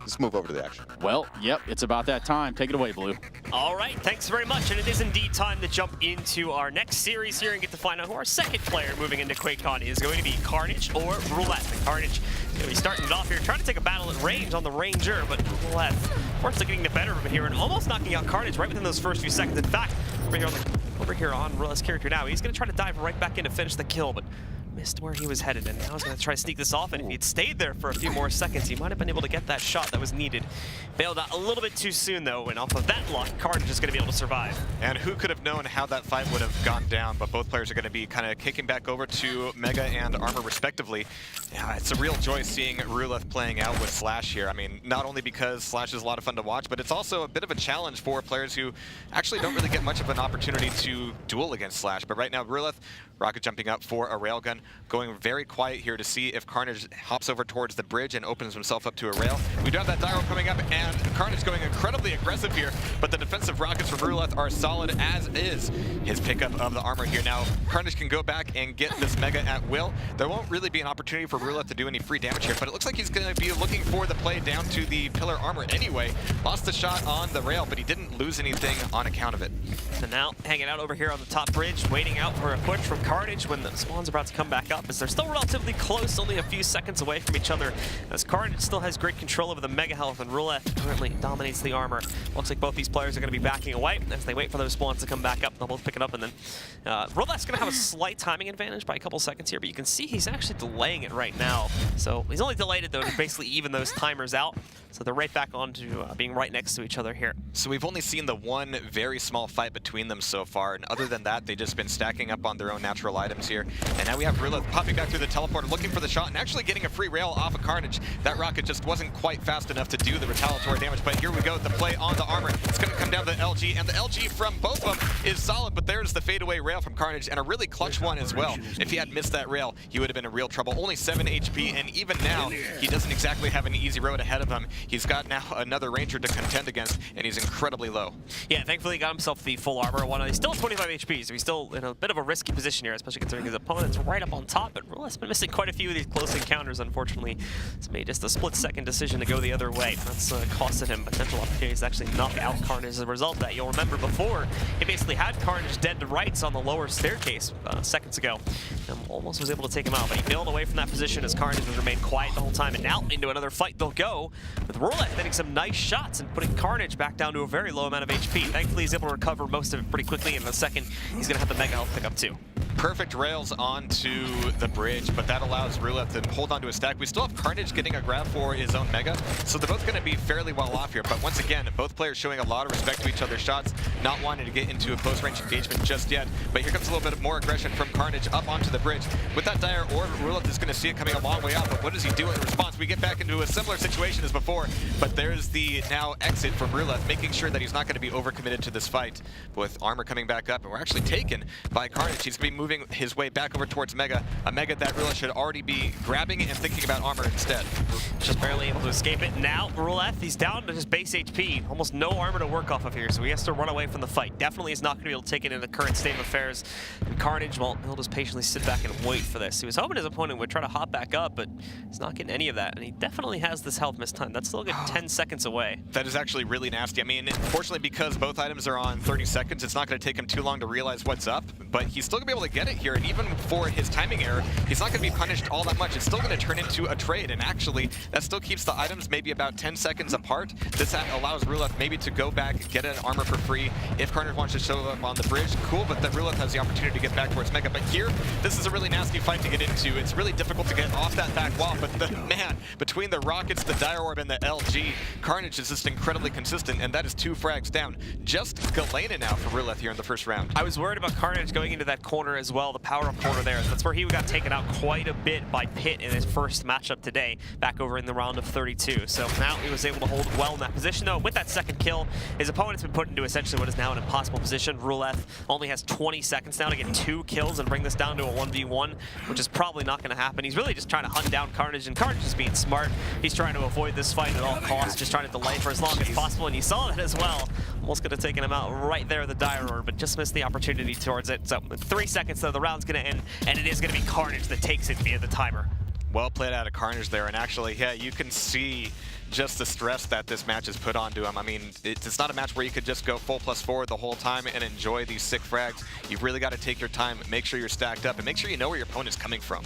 let's move over to the action. Well, yep, it's about that time. Take it away, Blue. All right, thanks very much. And it is indeed time to jump into our next series here and get to find out who our second player moving into QuakeCon is going to be, Carnage or Ruleth. And Carnage going to be starting it off here, trying to take a battle at range on the Ranger, but Ruleth, fortunately getting the better of him here and almost knocking out Carnage right within those first few seconds. In fact, over here on Ruleth's character now, he's going to try to dive right back in to finish the kill, but missed where he was headed, and now he's going to try to sneak this off, and if he'd stayed there for a few more seconds, he might have been able to get that shot that was needed. Failed out a little bit too soon, though, and off of that luck, Carnage is going to be able to survive. And who could have known how that fight would have gone down, but both players are going to be kind of kicking back over to Mega and Armor, respectively. Yeah, it's a real joy seeing Ruleth playing out with Slash here. I mean, not only because Slash is a lot of fun to watch, but it's also a bit of a challenge for players who actually don't really get much of an opportunity to duel against Slash. But right now, Ruleth, rocket jumping up for a railgun, going very quiet here to see if Carnage hops over towards the bridge and opens himself up to a rail. We do have that gyro coming up, and Carnage going incredibly aggressive here, but the defensive rockets from Ruleth are solid, as is his pickup of the armor here. Now, Carnage can go back and get this Mega at will. There won't really be an opportunity for Ruleth to do any free damage here, but it looks like he's going to be looking for the play down to the pillar armor anyway. Lost the shot on the rail, but he didn't lose anything on account of it. So now, hanging out over here on the top bridge, waiting out for a push from Carnage when the spawn's about to come back up, as they're still relatively close, only a few seconds away from each other, as Carnage still has great control over the Mega Health, and Ruleth currently dominates the armor. Looks like both these players are going to be backing away as they wait for those spawns to come back up. They'll both pick it up, and then Ruleth's going to have a slight timing advantage by a couple seconds here, but you can see he's actually delaying it right now. So he's only delayed it, though, to basically even those timers out. So they're right back on to being right next to each other here. So we've only seen the one very small fight between them so far, and other than that, they've just been stacking up on their own natural items here. And now we have Ruleth popping back through the teleporter, looking for the shot, and actually getting a free rail off of Carnage. That rocket just wasn't quite fast enough to do the retaliatory damage, but here we go, the play on the armor. It's going to come down to the LG, and the LG from both of them is solid, but there's the fadeaway rail from Carnage, and a really clutch one as well. If he had missed that rail, he would have been in real trouble. Only 7 HP, and even now, he doesn't exactly have an easy road ahead of him. He's got now another Ranger to contend against, and he's incredibly low. Yeah, thankfully he got himself the full armor one. He's still 25 HP, so he's still in a bit of a risky position here, especially considering his opponent's right up on top, but Ruleth's been missing quite a few of these close encounters, unfortunately. It's made just a split-second decision to go the other way. That's costed him potential opportunities to actually knock out Carnage as a result of that. You'll remember before, he basically had Carnage dead to rights on the lower staircase seconds ago, and almost was able to take him out, but he bailed away from that position as Carnage has remained quiet the whole time, and now into another fight they'll go, with Ruleth hitting some nice shots and putting Carnage back down to a very low amount of HP. Thankfully, he's able to recover most of it pretty quickly, and in a second, he's going to have the Mega Health pick up too. Perfect rails onto the bridge, but that allows Ruleth to hold onto a stack. We still have Carnage getting a grab for his own Mega, so they're both going to be fairly well off here. But once again, both players showing a lot of respect to each other's shots, not wanting to get into a close-range engagement just yet. But here comes a little bit more aggression from Carnage up onto the bridge. With that dire orb, Ruleth is going to see it coming a long way out, but what does he do in response? We get back into a similar situation as before, but there's the now exit from Ruleth, making sure that he's not going to be overcommitted to this fight. With armor coming back up, and we're actually taken by Carnage. He's going to be moving his way back over towards Mega, a Mega that Ruleth should already be grabbing and thinking about armor instead. Just barely able to escape it. Now, Ruleth, he's down to his base HP. Almost no armor to work off of here, so he has to run away from the fight. Definitely is not going to be able to take it in the current state of affairs. And Carnage, well, he'll just patiently sit back and wait for this. He was hoping his opponent would try to hop back up, but he's not getting any of that. And he definitely has this health miss time. That's still a good 10 seconds away. That is actually really nasty. I mean, fortunately, because both items are on 30 seconds, it's not going to take him too long to realize what's up, but he's still going to be able to get it here. And even for his timing error, he's not going to be punished all that much. It's still going to turn into a trade, and actually, that still keeps the items maybe about 10 seconds apart. This allows Ruleth maybe to go back, get an armor for free. If Carnage wants to show up on the bridge, cool, but then Ruleth has the opportunity to get back towards Mega. But here, this is a really nasty fight to get into. It's really difficult to get off that back wall, but man, between the rockets, the dire orb, and the LG, Carnage is just incredibly consistent, and that is 2 frags down. Just Galena now for Ruleth here in the first round. I was worried about Carnage going into that corner as well, the power-up corner there. That's where he got taken out quite a bit by Pitt in his first matchup today, back over in the round of 32. So now he was able to hold well in that position, though. With that second kill, his opponent's been put into essentially what is now an impossible position. Ruleth only has 20 seconds now to get 2 kills and bring this down to a 1v1, which is probably not going to happen. He's really just trying to hunt down Carnage, and Carnage is being smart. He's trying to avoid this fight at all costs, just trying to delay for as long as possible, and you saw that as well. Almost could have taken him out right there, the dire orb, but just missed the opportunity towards it. So 3 seconds, though, the round's going to end, and it is going to be Carnage that takes it via the timer. Well played out of Carnage there, and actually, yeah, you can see just the stress that this match has put onto him. I mean, it's not a match where you could just go full +4 the whole time and enjoy these sick frags. You've really got to take your time, make sure you're stacked up, and make sure you know where your opponent's coming from.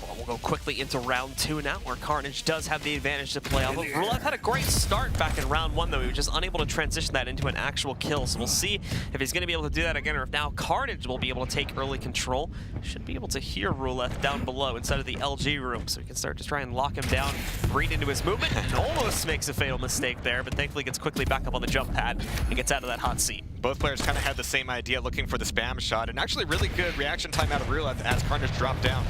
Well, we'll go quickly into round 2 now, where Carnage does have the advantage to play off of. Ruleth had a great start back in round 1, though. He was just unable to transition that into an actual kill. So we'll see if he's going to be able to do that again, or if now Carnage will be able to take early control. Should be able to hear Ruleth down below inside of the LG room, so he can start to try and lock him down, read into his movement, and almost makes a fatal mistake there, but thankfully gets quickly back up on the jump pad and gets out of that hot seat. Both players kind of had the same idea, looking for the spam shot, and actually really good reaction time out of Ruleth as Carnage dropped down.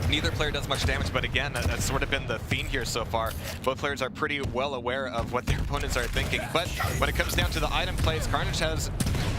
Neither player does much damage, but again, that's sort of been the theme here so far. Both players are pretty well aware of what their opponents are thinking, but when it comes down to the item plays, Carnage has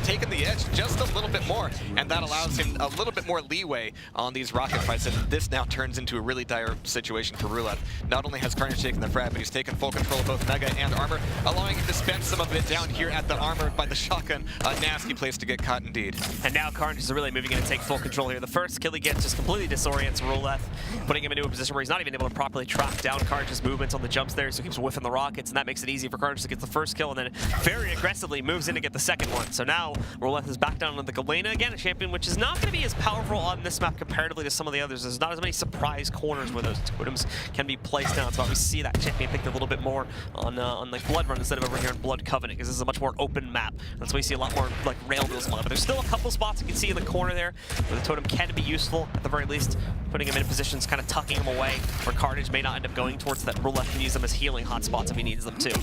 taken the edge just a little bit more, and that allows him a little bit more leeway on these rocket fights, and this now turns into a really dire situation for Ruleth. Not only has Carnage taken the frag, but he's taken full control of both Mega and Armor, allowing him to spend some of it down here at the Armor by the shotgun. A nasty place to get caught indeed. And now Carnage is really moving in to take full control here. The first kill he gets just completely disorients Ruleth, putting him into a position where he's not even able to properly track down Carnage's movements on the jumps there, so he keeps whiffing the rockets, and that makes it easy for Carnage to get the first kill, and then very aggressively moves in to get the second one. So now Ruleth is back down on the Galena again, a champion which is not going to be as powerful on this map comparatively to some of the others. There's not as many surprise corners where those totems can be placed down. That's why we see that champion picked a little bit more on like Blood Run instead of over here in Blood Covenant, because this is a much more open map. That's why we see a lot more like rail wheels on it. But there's still a couple spots you can see in the corner there where the totem can be useful, at the very least, putting him in positions, kind of tucking him away, where Carnage may not end up going towards that. Ruleth can use them as healing hotspots if he needs them too.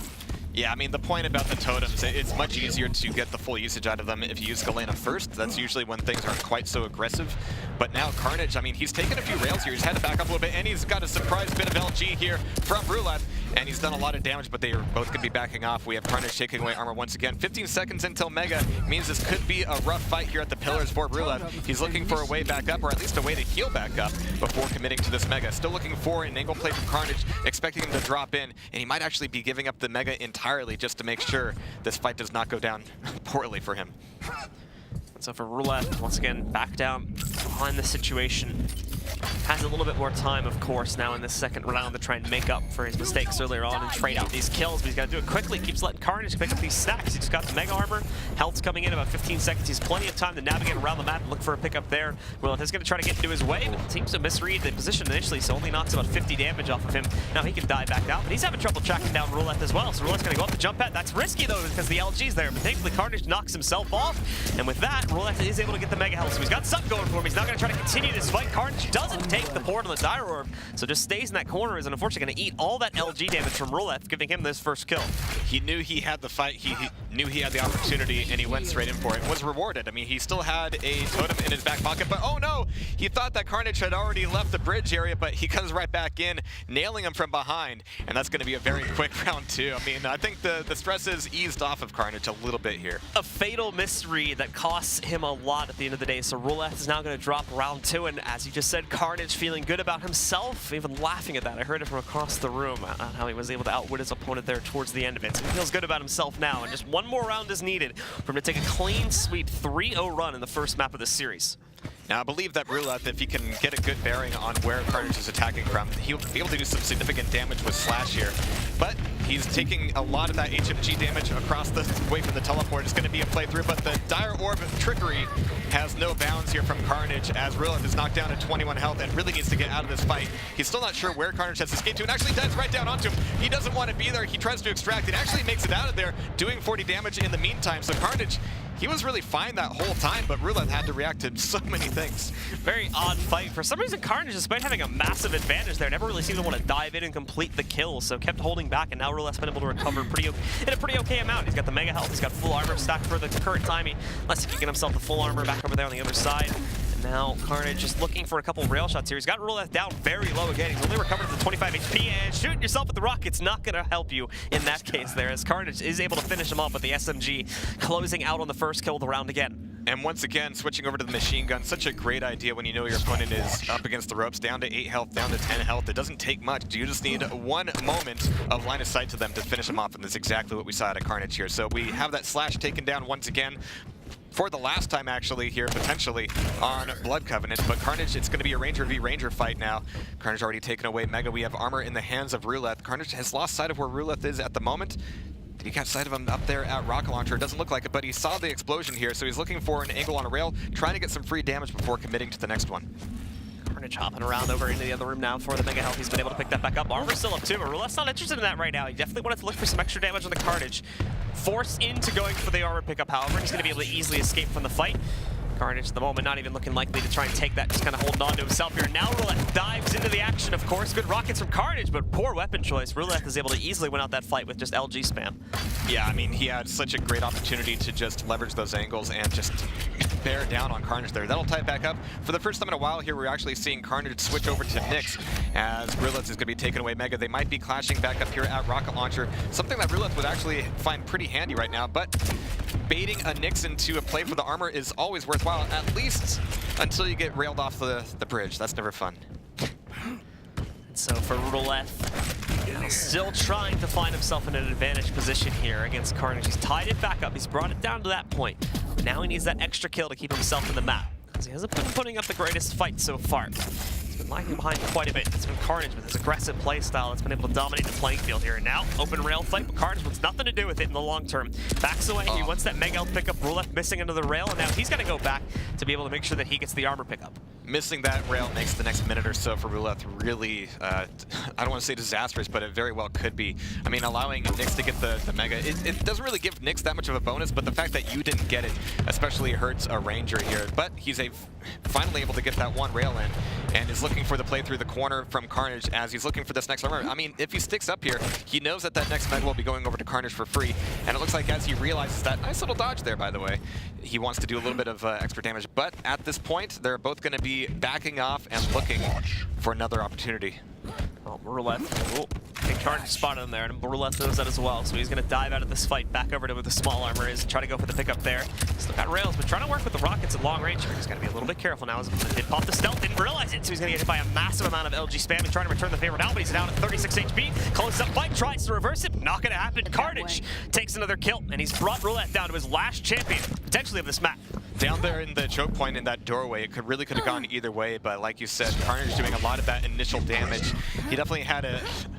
Yeah, I mean, the point about the totems, it's much easier to get the full usage out of them if you use Galena first. That's usually when things aren't quite so aggressive. But now Carnage, I mean, he's taken a few rails here. He's had to back up a little bit, and he's got a surprise bit of LG here from Ruleth, and he's done a lot of damage, but they are both going to be backing off. We have Carnage taking away Armor once again. 15 seconds until Mega means this could be a rough fight here at the pillars for Ruleth. He's looking for a way back up, or at least a way to heal back up before committing to this Mega. Still looking for an angle play from Carnage, expecting him to drop in, and he might actually be giving up the Mega entirely just to make sure this fight does not go down poorly for him. So for Ruleth, once again, back down behind the situation. Has a little bit more time, of course, now in this second round to try and make up for his mistakes earlier on and trade out these kills, but he's got to do it quickly. Keeps letting Carnage pick up these stacks. He just got the Mega Armor. Health's coming in about 15 seconds. He's plenty of time to navigate around the map and look for a pickup there. Ruleth is going to try to get into his way, but seems to misread the position initially, so only knocks about 50 damage off of him. Now he can dive back out, but he's having trouble tracking down Ruleth as well, so Ruleth's going to go up the jump pad. That's risky, though, because the LG's there, but thankfully Carnage knocks himself off, and with that, Ruleth is able to get the Mega Health, so he's got something going for him. He's not going to try to continue this fight. Carnage doesn't take the port on the Dire Orb, so just stays in that corner, is unfortunately going to eat all that LG damage from Ruleth, giving him this first kill. He knew he had the fight, he knew he had the opportunity, and he went straight in for it and was rewarded. I mean, he still had a totem in his back pocket, but oh no! He thought that Carnage had already left the bridge area, but he comes right back in, nailing him from behind, and that's going to be a very quick round two. I mean, I think the stress is eased off of Carnage a little bit here. A fatal misread that costs him a lot at the end of the day, so Ruleth is now going to drop round two, and as you just said, Carnage feeling good about himself, even laughing at that. I heard it from across the room, how he was able to outwit his opponent there towards the end of it. So he feels good about himself now, and just one more round is needed for him to take a clean sweep 3-0 run in the first map of the series. Now, I believe that Ruleth, if he can get a good bearing on where Carnage is attacking from, he'll be able to do some significant damage with Slash here. But he's taking a lot of that HMG damage across the way from the teleport. It's going to be a playthrough, but the Dire Orb trickery has no bounds here from Carnage, as Ruleth is knocked down at 21 health and really needs to get out of this fight. He's still not sure where Carnage has escaped to, and actually dives right down onto him. He doesn't want to be there. He tries to extract it, actually makes it out of there, doing 40 damage in the meantime. So Carnage, he was really fine that whole time, but Ruleth had to react to so many things. Very odd fight. For some reason, Carnage, despite having a massive advantage there, never really seemed to want to dive in and complete the kill, so kept holding back, and now Ruleth's been able to recover in a pretty okay amount. He's got the Mega Health, he's got full armor stacked for the current time, unless he can get himself the full armor back over there on the other side. And now Carnage just looking for a couple rail shots here. He's got Ruleth down very low again. He's only recovered to 25 HP, and shooting yourself with the rocket's not going to help you in that case there, as Carnage is able to finish him off with the SMG, closing out on the first kill of the round again. And once again, switching over to the machine gun, such a great idea when you know your opponent is up against the ropes, down to 8 health, down to 10 health. It doesn't take much. You just need one moment of line of sight to them to finish them off, and that's exactly what we saw at Carnage here. So we have that Slash taken down once again. for the last time actually here, potentially, on Blood Covenant. But Carnage, it's going to be a Ranger v Ranger fight now. Carnage already taken away Mega. We have armor in the hands of Ruleth. Carnage has lost sight of where Ruleth is at the moment. Did he catch sight of him up there at Rocket Launcher? It doesn't look like it, but he saw the explosion here, so he's looking for an angle on a rail, trying to get some free damage before committing to the next one. Carnage hopping around over into the other room now for the Mega Health. He's been able to pick that back up. Armor's still up too, but Ruleth's not interested in that right now. He definitely wanted to look for some extra damage on the Carnage. Forced into going for the armor pickup, however, he's going to be able to easily escape from the fight. Carnage at the moment not even looking likely to try and take that, just kind of holding on to himself here. Now Ruleth dives into the action, of course. Good rockets from Carnage, but poor weapon choice. Ruleth is able to easily win out that fight with just LG spam. Yeah, I mean, he had such a great opportunity to just leverage those angles and just bear down on Carnage there. That'll tie it back up. For the first time in a while here, we're actually seeing Carnage switch over to Nyx as Ruleth is going to be taking away Mega. They might be clashing back up here at Rocket Launcher, something that Ruleth would actually find pretty handy right now, but baiting a Nyx into a play for the armor is always worthwhile, at least until you get railed off the bridge. That's never fun. So for Ruleth, still trying to find himself in an advantage position here against Carnage. He's tied it back up. He's brought it down to that point. But now he needs that extra kill to keep himself in the map, because he hasn't been putting up the greatest fight so far. He's been lagging behind quite a bit. It's been Carnage with his aggressive play style that's been able to dominate the playing field here. And now, open rail fight, but Carnage wants nothing to do with it in the long term. Backs away, he wants that Mega Health pickup. Ruleth missing into the rail, and now he's got to go back to be able to make sure that he gets the armor pickup. Missing that rail makes the next minute or so for Ruleth really, I don't want to say disastrous, but it very well could be. I mean, allowing Nyx to get the Mega, it doesn't really give Nyx that much of a bonus, but the fact that you didn't get it especially hurts a Ranger here. But he's finally able to get that one rail in, and is looking for the play through the corner from Carnage as he's looking for this next armor. I mean, if he sticks up here, he knows that that next Mega will be going over to Carnage for free, and it looks like as he realizes that, nice little dodge there, by the way, he wants to do a little bit of extra damage. But at this point, they're both going to be backing off and looking for another opportunity. Oh, Ruleth. And Carnage spotted him there, and Ruleth knows that as well, so he's going to dive out of this fight back over to where the small armor is and try to go for the pickup there. Still got rails, but trying to work with the rockets at long range here. He's got to be a little bit careful now. He did pop the stealth, didn't realize it, so he's going to get hit by a massive amount of LG spam and trying to return the favor now, but he's down at 36 HP. Closes up fight, tries to reverse it, not going to happen. Carnage takes another kill, and he's brought Ruleth down to his last champion, potentially of this map. Down there in the choke point in that doorway, it really could have gone either way, but like you said, Carnage doing a lot of that initial damage. He definitely had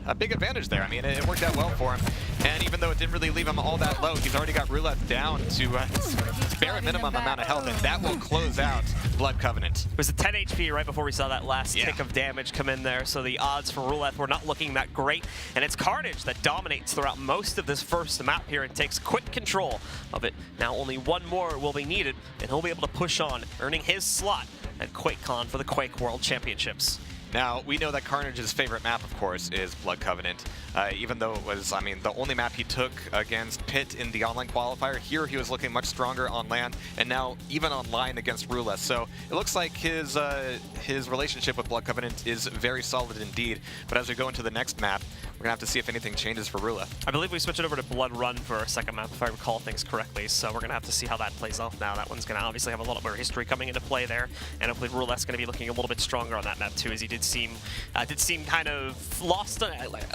a big advantage there. I mean, it worked out well for him, and even though it didn't really leave him all that low, he's already got Ruleth down to bare minimum amount of health, and that will close out Blood Covenant. It was a 10 HP right before we saw that last tick of damage come in there, so the odds for Ruleth were not looking that great, and it's Carnage that dominates throughout most of this first map here and takes quick control of it. Now only one more will be needed, and he'll be able to push on, earning his slot at QuakeCon for the Quake World Championships. Now, we know that Carnage's favorite map, of course, is Blood Covenant. Even though it was, I mean, the only map he took against Pitt in the online qualifier, here he was looking much stronger on land, and now even online against Ruleth. So it looks like his relationship with Blood Covenant is very solid indeed. But as we go into the next map, we're going to have to see if anything changes for Ruleth. I believe we switch it over to Blood Run for our second map, if I recall things correctly. So we're going to have to see how that plays off now. That one's going to obviously have a lot more history coming into play there, and hopefully Ruleth's going to be looking a little bit stronger on that map too, as he did seem kind of lost.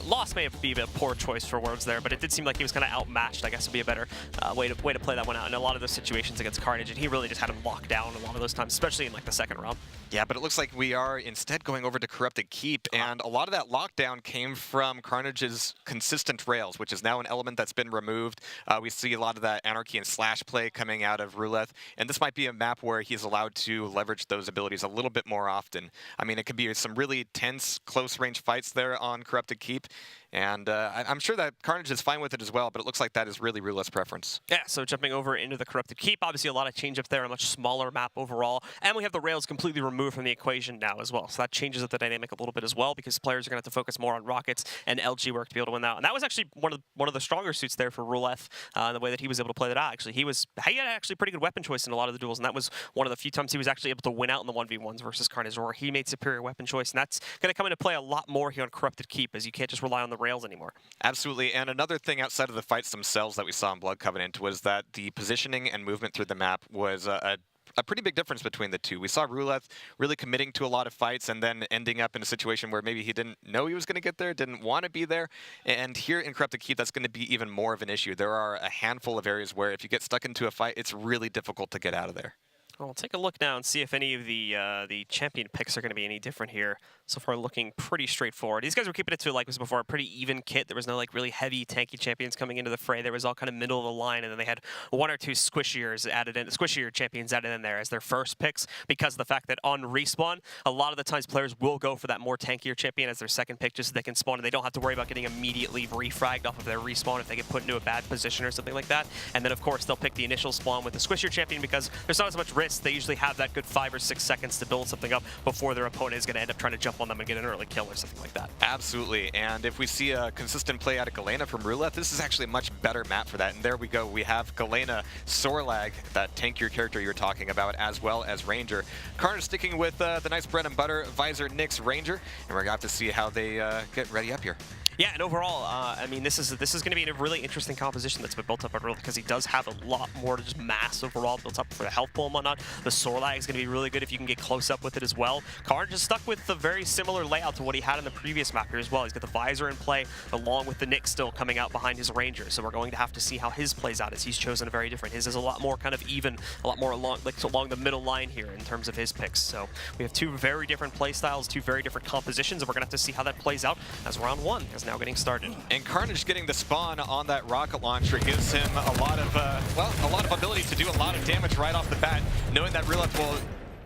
Lost may be a poor choice for words there, but it did seem like he was kind of outmatched, I guess would be a better way to play that one out in a lot of those situations against Carnage, and he really just had him locked down a lot of those times, especially in like the second round. Yeah, but it looks like we are instead going over to Corrupted Keep, and a lot of that lockdown came from Carnage's consistent rails, which is now an element that's been removed. We see a lot of that anarchy and slash play coming out of Ruleth, and this might be a map where he's allowed to leverage those abilities a little bit more often. I mean, it could be some really tense, close-range fights there on Corrupted Keep, and I'm sure that Carnage is fine with it as well, but it looks like that is really Ruleth's preference. Yeah, so jumping over into the Corrupted Keep, obviously a lot of change up there, a much smaller map overall, and we have the rails completely removed from the equation now as well, so that changes the dynamic a little bit as well, because players are going to have to focus more on rockets and LG work to be able to win that. And that was actually one of the stronger suits there for Ruleth, the way that he was able to play that out. Actually, he had actually pretty good weapon choice in a lot of the duels, and that was one of the few times he was actually able to win out in the 1v1s versus Carnage, or he made superior weapon choice, and that's going to come into play a lot more here on Corrupted Keep, as you can't just rely on the rails anymore. Absolutely, and another thing outside of the fights themselves that we saw in Blood Covenant was that the positioning and movement through the map was a pretty big difference between the two. We saw Ruleth really committing to a lot of fights and then ending up in a situation where maybe he didn't know he was going to get there, didn't want to be there. And here in Corrupted Keep, that's going to be even more of an issue. There are a handful of areas where if you get stuck into a fight, it's really difficult to get out of there. Well, we'll take a look now and see if any of the champion picks are going to be any different here. So far, looking pretty straightforward. These guys were keeping it to, like was before, a pretty even kit. There was no like really heavy tanky champions coming into the fray. There was all kind of middle of the line, and then they had one or two squishier champions added in there as their first picks because of the fact that on respawn, a lot of the times players will go for that more tankier champion as their second pick just so they can spawn and they don't have to worry about getting immediately refragged off of their respawn if they get put into a bad position or something like that. And then of course they'll pick the initial spawn with the squishier champion because there's not as much risk. They usually have that good 5 or 6 seconds to build something up before their opponent is going to end up trying to jump on them and get an early kill or something like that. Absolutely, and if we see a consistent play out of Galena from Ruleth, this is actually a much better map for that. And there we go, we have Galena, Sorlag, that tankier character you're talking about, as well as Ranger. Carnage sticking with the nice bread and butter, Visor, Nyx, Ranger, and we're going to have to see how they get ready up here. Yeah, and overall, I mean, this is going to be a really interesting composition that's been built up on Ruleth because he does have a lot more to just mass overall built up for the health pool and whatnot. The Sorlag is going to be really good if you can get close up with it as well. Carnage is stuck with a very similar layout to what he had in the previous map here as well. He's got the Visor in play along with the Nyx still coming out behind his Ranger. So we're going to have to see how his plays out as he's chosen a very different. His is a lot more kind of even, a lot more along the middle line here in terms of his picks. So we have two very different play styles, two very different compositions, and we're going to have to see how that plays out as round 1 is now getting started. And Carnage getting the spawn on that rocket launcher gives him a lot of ability to do a lot of damage right off the bat, knowing that Ruleth will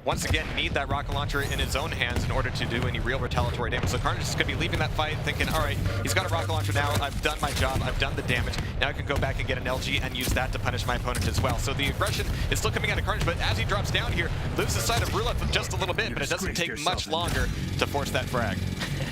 once again need that rocket launcher in his own hands in order to do any real retaliatory damage. So Carnage is going to be leaving that fight thinking, all right, he's got a rocket launcher now, I've done my job, I've done the damage, now I can go back and get an LG and use that to punish my opponent as well. So the aggression is still coming out of Carnage, but as he drops down here, loses sight of Ruleth just a little bit, but it doesn't take much longer to force that frag.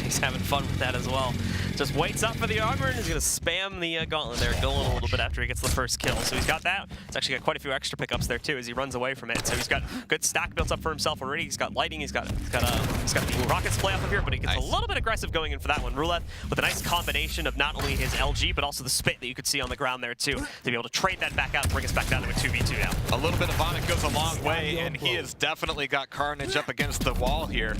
He's having fun with that as well. Just waits up for the armor and he's going to spam the gauntlet there, going a little bit after he gets the first kill. So he's got that. He's actually got quite a few extra pickups there too as he runs away from it. So he's got a good stack built up for himself already. He's got lighting, he's got the rockets play off of here, but he gets a little bit aggressive going in for that one. Ruleth with a nice combination of not only his LG, but also the spit that you could see on the ground there too, to be able to trade that back out and bring us back down to a 2v2 now. A little bit of Vonic goes a long way, and he has definitely got Carnage up against the wall here.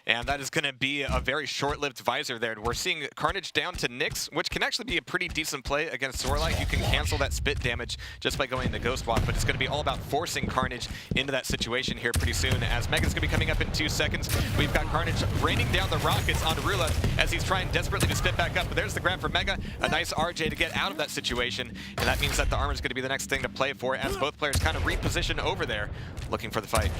And that is going to be a very short-lived Visor there. We're seeing Carnage down to Nyx, which can actually be a pretty decent play against Sorlight. You can cancel that spit damage just by going into Ghost Walk, but it's going to be all about forcing Carnage into that situation here pretty soon, as Mega's going to be coming up in 2 seconds. We've got Carnage raining down the rockets onto Ruleth as he's trying desperately to spit back up, but there's the grab for Mega. A nice RJ to get out of that situation, and that means that the armor is going to be the next thing to play for as both players kind of reposition over there, looking for the fight.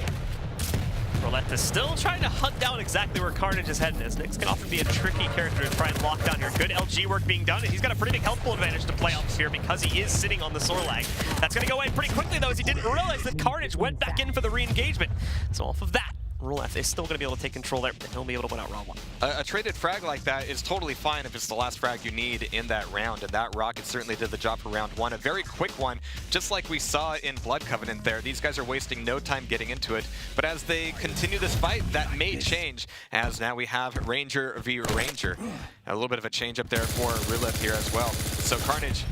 Ruleth is still trying to hunt down exactly where Carnage's heading is. Nyx can often be a tricky character to try and lock down here. Good LG work being done, and he's got a pretty big health pool advantage to play off here because he is sitting on the Sorlag. That's going to go away pretty quickly, though, as he didn't realize that Carnage went back in for the re-engagement. So off of that, Ruleth is still going to be able to take control there, and he'll be able to win out round 1. A traded frag like that is totally fine if it's the last frag you need in that round, and that rocket certainly did the job for round 1. A very quick one, just like we saw in Blood Covenant there. These guys are wasting no time getting into it, but as they continue this fight, that may change, as now we have Ranger v Ranger. A little bit of a change up there for Ruleth here as well. So Carnage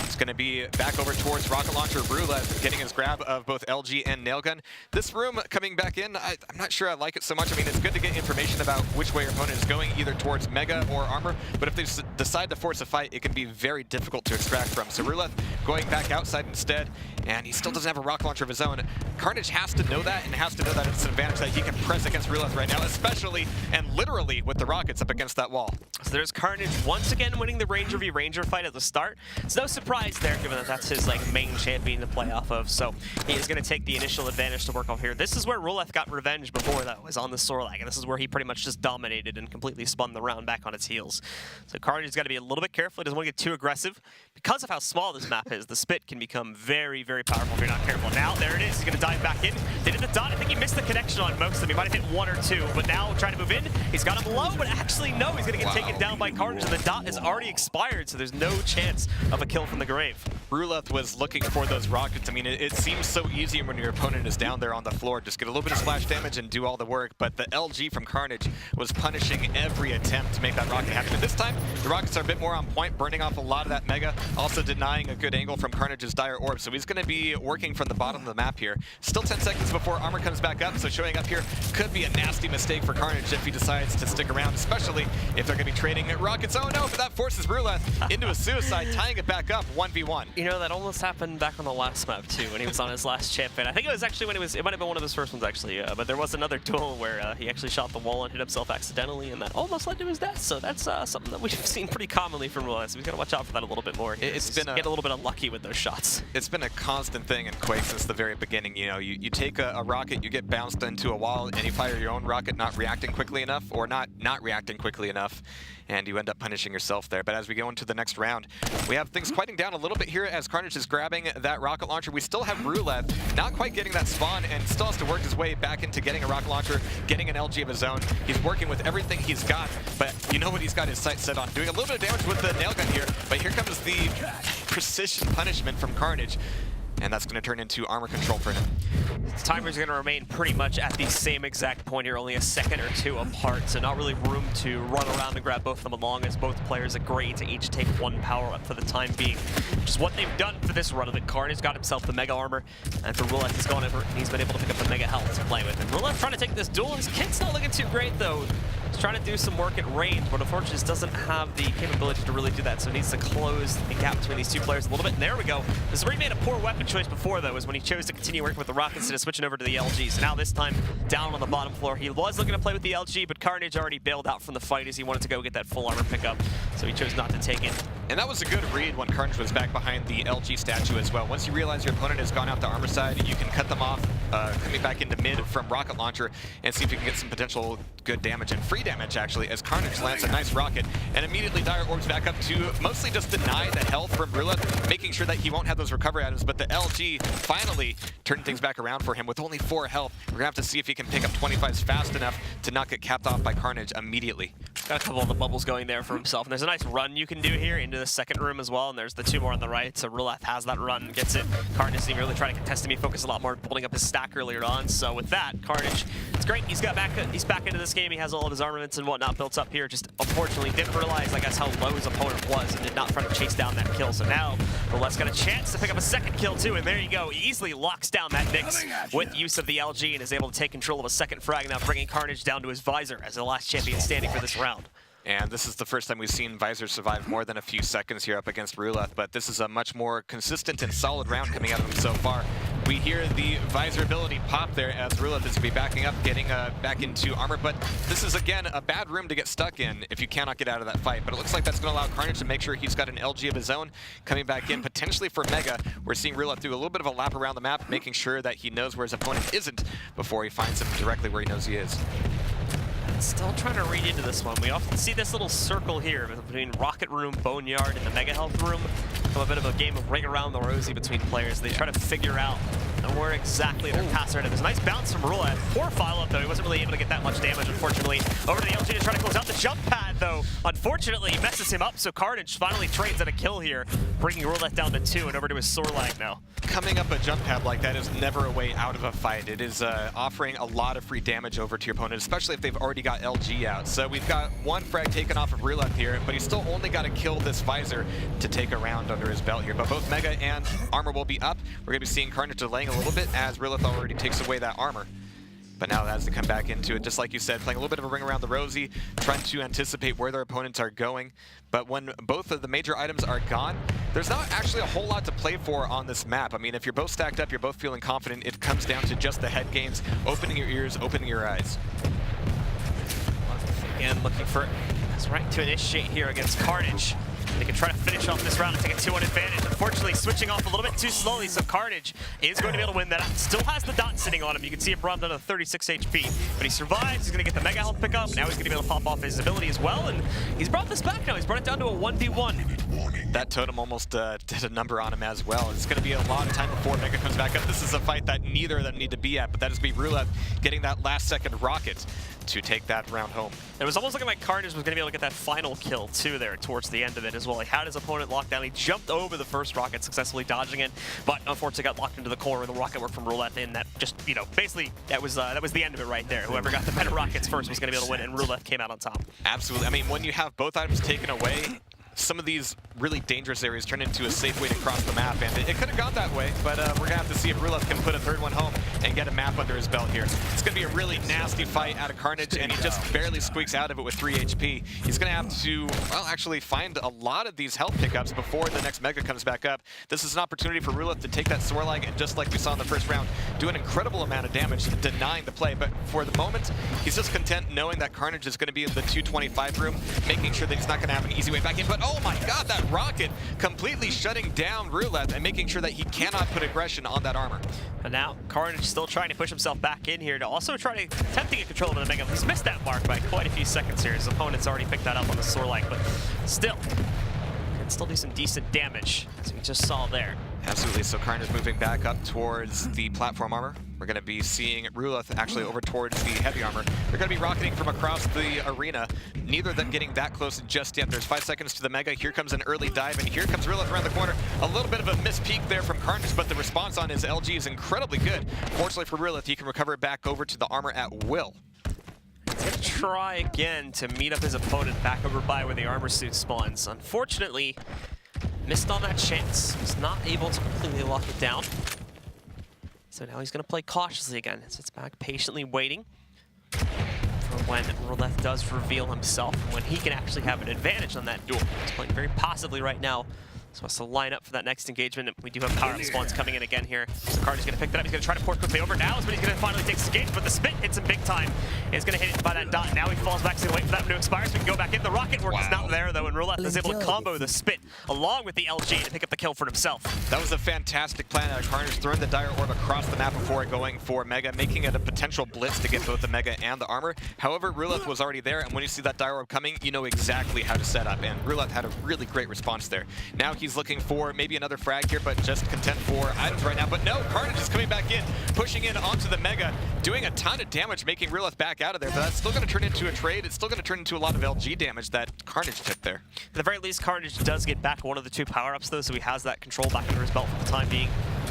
is going to be back over towards rocket launcher. Ruleth getting his grab of both LG and Nailgun. This room coming back in, I'm not sure I like it so much. I mean, it's good to get information about which way your opponent is going, either towards Mega or armor, but if they decide to force a fight, it can be very difficult to extract from. So Ruleth going back outside instead, and he still doesn't have a rocket launcher of his own. Carnage has to know that, and has to know that it's an advantage that he can press against Ruleth right now, especially and literally with the rockets up against that wall. So there's Carnage once again winning the Ranger v Ranger fight at the start. It's no surprise there, given that that's his main champion to play off of. So he is going to take the initial advantage to work off here. This is where Ruleth got revenge before, though, was on the Sorlag, and this is where he pretty much just dominated and completely spun the round back on its heels. So Carnage's got to be a little bit careful. He doesn't want to get too aggressive. Because of how small this map is, the spit can become very, very powerful if you're not careful. Now, there it is. He's going to dive back in. They did the dot. I think he missed the connection on most of them. He might have hit 1 or 2, but now trying to move in. He's got him low, but actually, no. He's going to get taken down by Carnage, and the dot is already expired, so there's no chance of a kill from the grave. Ruleth was looking for those rockets. I mean, it seems so easy when your opponent is down there on the floor. Just get a little bit of splash damage and do all the work. But the LG from Carnage was punishing every attempt to make that rocket happen. And this time, the rockets are a bit more on point, burning off a lot of that Mega, also denying a good angle from Carnage's Dire Orb. So he's going to be working from the bottom of the map here. Still 10 seconds before Armor comes back up, so showing up here could be a nasty mistake for Carnage if he decides to stick around, especially if they're going to be trading rockets. Oh no, but that forces Ruleth into a suicide, tying it back up 1v1. You know, that almost happened back on the last map too, when he was on his last champion. I think it was actually when it might have been one of his first ones actually, but there was another duel where he actually shot the wall and hit himself accidentally, and that almost led to his death. So that's something that we've seen pretty commonly from Ruleth. So we've got to watch out for that a little bit more. It's been get a little bit unlucky with those shots. It's been a constant thing in Quake since the very beginning. You know, you take a rocket, you get bounced into a wall, and you fire your own rocket, not reacting quickly enough, or not reacting quickly enough, and you end up punishing yourself there. But as we go into the next round, we have things quieting down a little bit here as Carnage is grabbing that rocket launcher. We still have Ruleth not quite getting that spawn and still has to work his way back into getting a rocket launcher, getting an LG of his own. He's working with everything he's got, but you know what he's got his sights set on? Doing a little bit of damage with the nail gun here, but here comes the precision punishment from Carnage. And that's going to turn into armor control for him. The timer's going to remain pretty much at the same exact point here, only a second or two apart, so not really room to run around and grab both of them along, as both players agree to each take one power up for the time being, which is what they've done for this run of it. Carnage got himself the Mega Armor, and for Ruleth, he's gone over and he's been able to pick up the Mega Health to play with. And Ruleth trying to take this duel. His kit's not looking too great, though. He's trying to do some work at range, but unfortunately just doesn't have the capability to really do that, so he needs to close the gap between these two players a little bit. And there we go. This is where he made a poor weapon choice before, though, is when he chose to continue working with the rockets instead of switching over to the LG. So now this time, down on the bottom floor, he was looking to play with the LG, but Carnage already bailed out from the fight as he wanted to go get that full armor pickup, so he chose not to take it. And that was a good read when Carnage was back behind the LG statue as well. Once you realize your opponent has gone out the armor side, you can cut them off, coming back into mid from rocket launcher, and see if you can get some potential good damage and free damage, actually, as Carnage lands a nice rocket, and immediately Dire Orbs back up to mostly just deny the health from Ruleth, making sure that he won't have those recovery items, but the LG finally turning things back around for him with only 4 health. We're going to have to see if he can pick up 25s fast enough to not get capped off by Carnage immediately. Got a couple of the bubbles going there for himself, and there's a nice run you can do here into the second room as well, and there's the 2 more on the right, so Ruleth has that run, gets it. Carnage didn't really try to contest him. He focused a lot more building up his stack earlier on, so with that, Carnage, it's great. He's back into this game. He has all of his armaments and whatnot built up here, just unfortunately didn't realize, I guess, how low his opponent was and did not try to chase down that kill. So now Ruleth's got a chance to pick up a second kill too, and there you go. He easily locks down that Nyx with use of the LG and is able to take control of a second frag, now bringing Carnage down to his visor as the last champion standing for this round. And this is the first time we've seen Visor survive more than a few seconds here up against Ruleth, but this is a much more consistent and solid round coming out of him so far. We hear the Visor ability pop there as Ruleth is going to be backing up, getting back into armor, but this is, again, a bad room to get stuck in if you cannot get out of that fight. But it looks like that's going to allow Carnage to make sure he's got an LG of his own coming back in, potentially for Mega. We're seeing Ruleth do a little bit of a lap around the map, making sure that he knows where his opponent isn't before he finds him directly where he knows he is. Still trying to read into this one. We often see this little circle here between Rocket Room, Boneyard, and the Mega Health Room. A bit of a game of ring around the rosy between players. They try to figure out where exactly their paths are. There's a nice bounce from Ruleth. Poor follow-up, though. He wasn't really able to get that much damage, unfortunately. Over to the LG to try to close out the jump pad, though. Unfortunately, he messes him up, so Carnage finally trades at a kill here, bringing Ruleth down to 2 and over to his sore lag now. Coming up a jump pad like that is never a way out of a fight. It is offering a lot of free damage over to your opponent, especially if they've already got LG out. So we've got 1 frag taken off of Ruleth here, but he's still only got to kill this Visor to take a round under his belt here. But both Mega and armor will be up. We're going to be seeing Carnage delaying a little bit as Ruleth already takes away that armor. But now has to come back into it, just like you said, playing a little bit of a ring around the rosy, trying to anticipate where their opponents are going. But when both of the major items are gone, there's not actually a whole lot to play for on this map. I mean, if you're both stacked up, you're both feeling confident, it comes down to just the head games, opening your ears, opening your eyes. Again, looking for his right to initiate here against Carnage. They can try to finish off this round and take a 2-1 advantage. Unfortunately, switching off a little bit too slowly, so Carnage is going to be able to win that. Still has the dot sitting on him. You can see it brought him down to 36 HP. But he survives. He's going to get the Mega Health pickup. Now he's going to be able to pop off his ability as well. And he's brought this back now. He's brought it down to a 1v1. That totem almost did a number on him as well. It's going to be a lot of time before Mega comes back up. This is a fight that neither of them need to be at, but that is going to be Ruleth getting that last second rocket to take that round home. It was almost looking like Carnage was going to be able to get that final kill too there towards the end of it as well. He had his opponent locked down. He jumped over the first rocket, successfully dodging it, but unfortunately got locked into the corner. The rocket work from Ruleth in that just, you know, basically that was the end of it right there. Whoever got the better rockets first was going to be able to win, and Ruleth came out on top. Absolutely. I mean, when you have both items taken away, some of these really dangerous areas turn into a safe way to cross the map, and it could have gone that way, but we're gonna have to see if Ruleth can put a third one home and get a map under his belt here. It's gonna be a really nasty fight out of Carnage, and he just barely squeaks out of it with 3 HP. He's gonna have to, well, actually find a lot of these health pickups before the next Mega comes back up. This is an opportunity for Ruleth to take that Swarlag and, just like we saw in the first round, do an incredible amount of damage, denying the play. But for the moment, he's just content knowing that Carnage is gonna be in the 225 room, making sure that he's not gonna have an easy way back in. But oh my god, that rocket completely shutting down Ruleth and making sure that he cannot put aggression on that armor. But now Carnage still trying to push himself back in here to also try to attempt to get control of the Mega. He's missed that mark by quite a few seconds here. His opponent's already picked that up on the Swarlag, but still can still do some decent damage, as we just saw there. Absolutely. So Carnage moving back up towards the platform armor. We're going to be seeing Ruleth actually over towards the heavy armor. They're going to be rocketing from across the arena. Neither of them getting that close just yet. There's 5 seconds to the Mega. Here comes an early dive, and here comes Ruleth around the corner. A little bit of a missed peek there from Carnage, but the response on his LG is incredibly good. Fortunately for Ruleth, he can recover it back over to the armor at will. He's going to try again to meet up his opponent back over by where the armor suit spawns. Unfortunately, missed on that chance. Was not able to completely lock it down. So now he's going to play cautiously again. Sits back, patiently waiting for when Ruleth does reveal himself, when he can actually have an advantage on that duel. He's playing very passively right now, so has to line up for that next engagement. We do have power-up spawns coming in again here. So Carnage is going to pick that up. He's going to try to port quickly over now, but he's going to finally take some engage, but the spit hits him big time. He's going to hit it by that dot. Now he falls back, so he's going to wait for that one to expire so we can go back in. The rocket work is not there, though, and Ruleth is able to combo the spit along with the LG to pick up the kill for himself. That was a fantastic plan out of Carnage, throwing the Dire Orb across the map before going for Mega, making it a potential blitz to get both the Mega and the armor. However, Ruleth was already there, and when you see that Dire Orb coming, you know exactly how to set up, and Ruleth had a really great response there. Now he's looking for maybe another frag here, but just content for items right now. But no, Carnage is coming back in, pushing in onto the Mega, doing a ton of damage, making Ruleth back out of there. But that's still going to turn into a trade. It's still going to turn into a lot of LG damage that Carnage took there. At the very least, Carnage does get back one of the 2 power-ups, though, so he has that control back under his belt for the time being.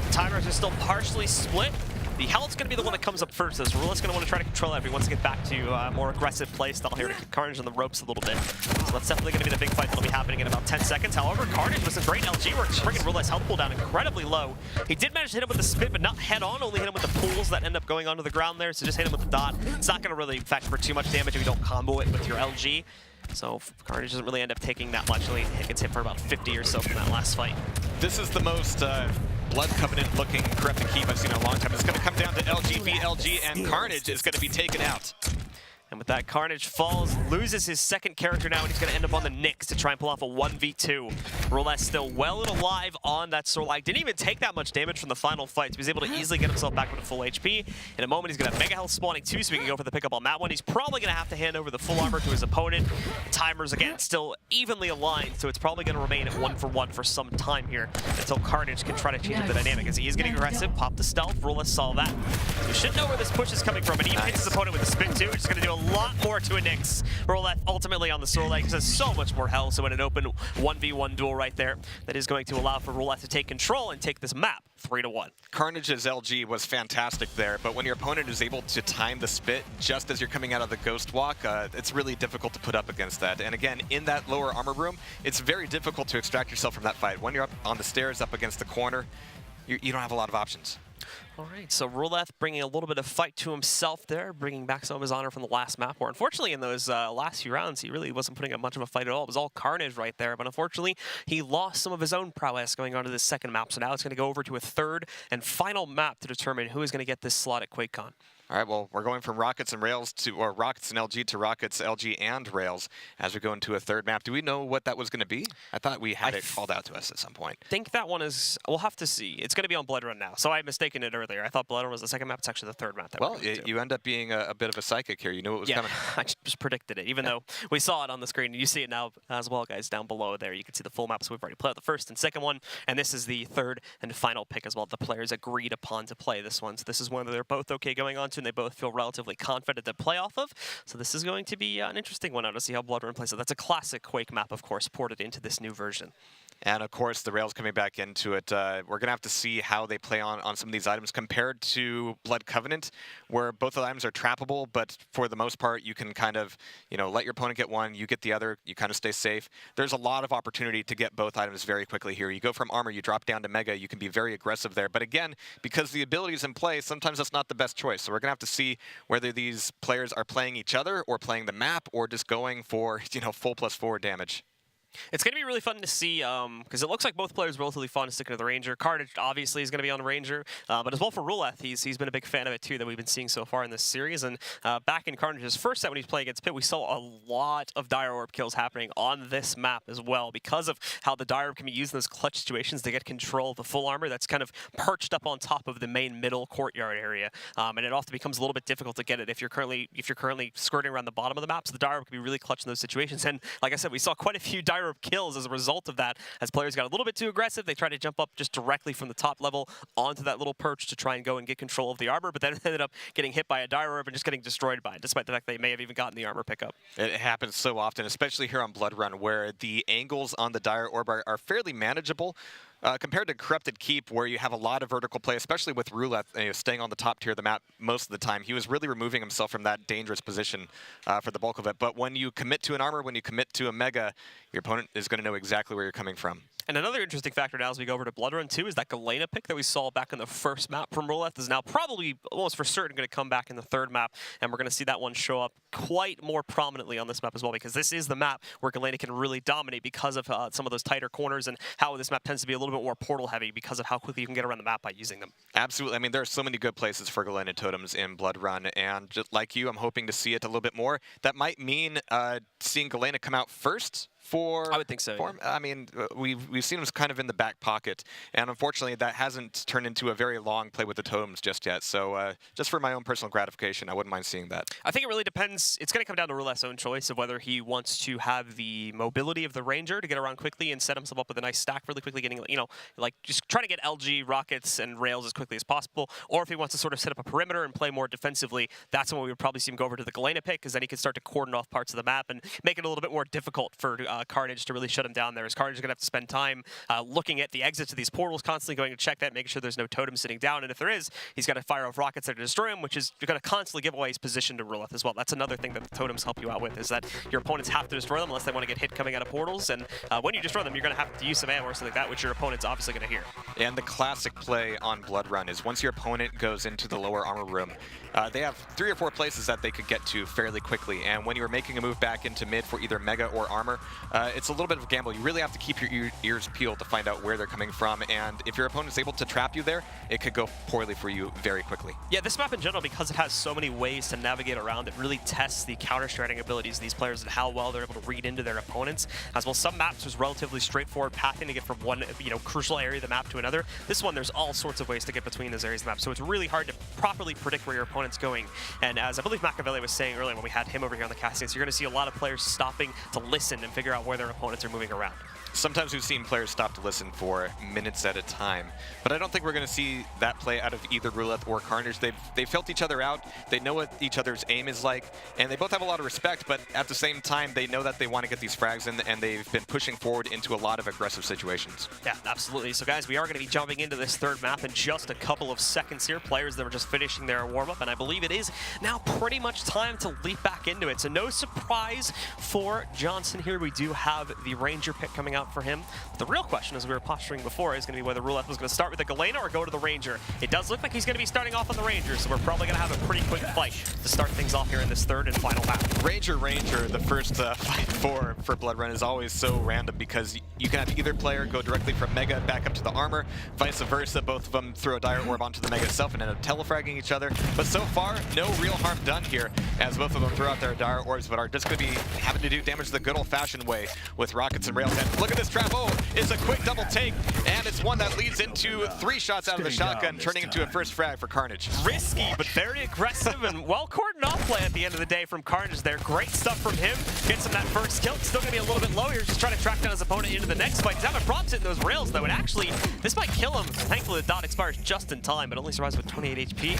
The timers are still partially split. The health's going to be the one that comes up first, as Ruleth's going to want to try to control it if he wants to get back to a more aggressive play style here to keep Carnage on the ropes a little bit. So that's definitely going to be the big fight that'll be happening in about 10 seconds. However, Carnage with some great LG work, just bringing Ruleth's health pool down incredibly low. He did manage to hit him with the spit, but not head-on, only hit him with the pools that end up going onto the ground there, so just hit him with the dot. It's not going to really affect for too much damage if you don't combo it with your LG. So Carnage doesn't really end up taking that much. Only gets hit for about 50 or so from that last fight. This is the most Blood Covenant looking Corrupted Keep I've seen in a long time. It's going to come down to LG v LG, and Carnage is going to be taken out. And with that, Carnage falls, loses his second character now, and he's going to end up on the Nyx to try and pull off a 1v2. Ruleth still well and alive on that Swarlag. Didn't even take that much damage from the final fight, so he was able to easily get himself back with a full HP. In a moment, he's going to have Mega Health spawning too, so we can go for the pickup on that one. He's probably going to have to hand over the full armor to his opponent. Timers, again, still evenly aligned, so it's probably going to remain at 1-for-1 for some time here until Carnage can try to change up the dynamic. As he is getting aggressive, pop the stealth. Ruleth saw that. So you should know where this push is coming from, and he hits his opponent with a spin too, which is going to do a lot more to a Nyx. Ruleth ultimately on the Swarlag has so much more health, so in an open 1v1 duel right there, that is going to allow for Ruleth to take control and take this map 3-1. Carnage's LG was fantastic there, but when your opponent is able to time the spit just as you're coming out of the Ghost Walk, it's really difficult to put up against that. And again, in that lower armor room, it's very difficult to extract yourself from that fight. When you're up on the stairs, up against the corner, you don't have a lot of options. All right, so Ruleth bringing a little bit of fight to himself there, bringing back some of his honor from the last map, where unfortunately in those last few rounds, he really wasn't putting up much of a fight at all. It was all Carnage right there, but unfortunately, he lost some of his own prowess going on to this second map, so now it's going to go over to a third and final map to determine who is going to get this slot at QuakeCon. All right, well, we're going from Rockets and Rails to, or Rockets and LG to Rockets, LG, and Rails as we go into a third map. Do we know what that was going to be? I thought we had it called out to us at some point. I think that one is, we'll have to see. It's going to be on Blood Run now, so I had mistaken it earlier. I thought Blood Run was the second map. It's actually the third map. That well, you end up being a bit of a psychic here. You knew it was coming. I just predicted it, even though we saw it on the screen. You see it now as well, guys, down below there. You can see the full map, so we've already played out the first and second one, and this is the third and final pick as well. The players agreed upon to play this one, so this is one that they're both okay going on to foundation they both feel relatively confident to play off of. So this is going to be an interesting one now to see how Blood Run plays. So that's a classic Quake map, of course, ported into this new version. And of course, the Rails coming back into it. We're going to have to see how they play on some of these items compared to Blood Covenant, where both of the items are trappable, but for the most part, you can kind of, let your opponent get one, you get the other, you kind of stay safe. There's a lot of opportunity to get both items very quickly here. You go from armor, you drop down to mega, you can be very aggressive there. But again, because the ability is in play, sometimes that's not the best choice. So we're going to have to see whether these players are playing each other or playing the map or just going for, full +4 damage. It's going to be really fun to see, because it looks like both players are relatively fond of sticking to the Ranger. Carnage obviously is going to be on the Ranger, but as well for Ruleth, he's been a big fan of it too, that we've been seeing so far in this series. And back in Carnage's first set when he was playing against Pit, we saw a lot of Dire Orb kills happening on this map as well, because of how the Dire Orb can be used in those clutch situations to get control of the full armor that's kind of perched up on top of the main middle courtyard area. And it often becomes a little bit difficult to get it if you're currently skirting around the bottom of the map. So the Dire Orb can be really clutch in those situations. And like I said, we saw quite a few Dire Orb kills as a result of that. As players got a little bit too aggressive, they tried to jump up just directly from the top level onto that little perch to try and go and get control of the armor, but then ended up getting hit by a Dire Orb and just getting destroyed by it, despite the fact they may have even gotten the armor pickup. It happens so often, especially here on Blood Run, where the angles on the Dire Orb are fairly manageable. Compared to Corrupted Keep, where you have a lot of vertical play, especially with Ruleth staying on the top tier of the map most of the time, he was really removing himself from that dangerous position for the bulk of it. But when you commit to an armor, when you commit to a mega, your opponent is going to know exactly where you're coming from. And another interesting factor now as we go over to Blood Run 2 is that Galena pick that we saw back in the first map from Ruleth is now probably almost for certain going to come back in the third map, and we're going to see that one show up quite more prominently on this map as well, because this is the map where Galena can really dominate because of some of those tighter corners and how this map tends to be a little bit more portal heavy because of how quickly you can get around the map by using them. Absolutely. I mean, there are so many good places for Galena totems in Blood Run, and just like you, I'm hoping to see it a little bit more. That might mean seeing Galena come out first for... I would think so. Yeah. I mean, we've seen him kind of in the back pocket, and unfortunately that hasn't turned into a very long play with the totems just yet. So just for my own personal gratification, I wouldn't mind seeing that. I think it really depends. It's going to come down to Ruleth's own choice of whether he wants to have the mobility of the Ranger to get around quickly and set himself up with a nice stack really quickly, getting, like just trying to get LG, rockets, and rails as quickly as possible, or if he wants to sort of set up a perimeter and play more defensively, that's when we would probably see him go over to the Galena pick, because then he can start to cordon off parts of the map and make it a little bit more difficult for Carnage to really shut him down there, as Carnage is going to have to spend time looking at the exits of these portals, constantly going to check that, making sure there's no totem sitting down, and if there is, he's got to fire off rockets there to destroy him, which is going to constantly give away his position to Ruleth as well. That's another thing that the totems help you out with, is that your opponents have to destroy them unless they want to get hit coming out of portals, and when you destroy them, you're going to have to use some ammo or something like that, which your opponent's obviously going to hear. And the classic play on Blood Run is once your opponent goes into the lower armor room, they have 3 or 4 places that they could get to fairly quickly, and when you're making a move back into mid for either mega or armor, it's a little bit of a gamble. You really have to keep your ears peeled to find out where they're coming from, and if your opponent is able to trap you there, it could go poorly for you very quickly. Yeah, this map in general, because it has so many ways to navigate around, it really tests the counter-stratting abilities of these players and how well they're able to read into their opponents. As well, some maps was relatively straightforward pathing to get from one crucial area of the map to another. This one, there's all sorts of ways to get between those areas of the map, so it's really hard to properly predict where your opponent's going. And as I believe Machiavelli was saying earlier when we had him over here on the casting, so you're going to see a lot of players stopping to listen and figure out where their opponents are moving around. Sometimes we've seen players stop to listen for minutes at a time, but I don't think we're going to see that play out of either Ruleth or Carnage. They've felt each other out, they know what each other's aim is like, and they both have a lot of respect, but at the same time, they know that they want to get these frags in, and they've been pushing forward into a lot of aggressive situations. Yeah, absolutely. So guys, we are going to be jumping into this third map in just a couple of seconds here. Players that were just finishing their warm-up, and I believe it is now pretty much time to leap back into it. So no surprise for Johnson here. We do have the Ranger pick coming out for him. The real question, as we were posturing before, is going to be whether Ruleth was going to start with the Galena or go to the Ranger. It does look like he's going to be starting off on the Ranger, so we're probably going to have a pretty quick fight to start things off here in this third and final map. Ranger, the first fight for Blood Run is always so random, because you can have either player go directly from Mega back up to the armor, vice versa. Both of them throw a Dire Orb onto the Mega itself and end up telefragging each other. But so far, no real harm done here, as both of them throw out their Dire Orbs, but are just going to be having to do damage the good old-fashioned way with rockets and rails. And look at this trap. Oh, it's a quick double take, and it's one that leads into 3 shots out of the shotgun, turning into a first frag for Carnage. Risky, but very aggressive and well-cordoned off play at the end of the day from Carnage there. Great stuff from him. Gets him that first kill. It's still going to be a little bit low here, just trying to track down his opponent into the next fight. He's having problems hitting those rails, though, and actually, this might kill him. Thankfully, the dot expires just in time, but only survives with 28 HP.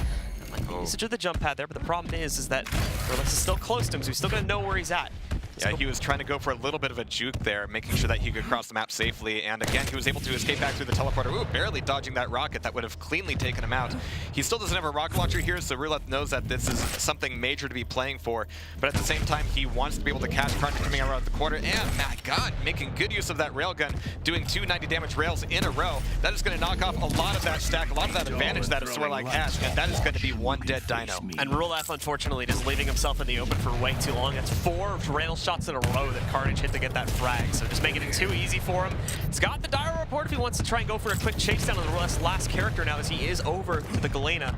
Like the usage of the jump pad there, but the problem is that Ruleth is still close to him, so he's still going to know where he's at. Yeah, he was trying to go for a little bit of a juke there, making sure that he could cross the map safely. And again, he was able to escape back through the teleporter. Ooh, barely dodging that rocket that would have cleanly taken him out. He still doesn't have a rocket launcher here, so Ruleth knows that this is something major to be playing for. But at the same time, he wants to be able to catch Carnage coming out of the corner. And my God, making good use of that railgun, doing 2 90 damage rails in a row. That is going to knock off a lot of that stack, a lot of that advantage that a Swirlike has. And that is going to be one dead dino. And Ruleth, unfortunately, just leaving himself in the open for way too long. That's 4 rail shots in a row that Carnage hit to get that frag, so just making it too easy for him. He's got the Dire Report if he wants to try and go for a quick chase down on the Ruleth's last character now, as he is over to the Galena.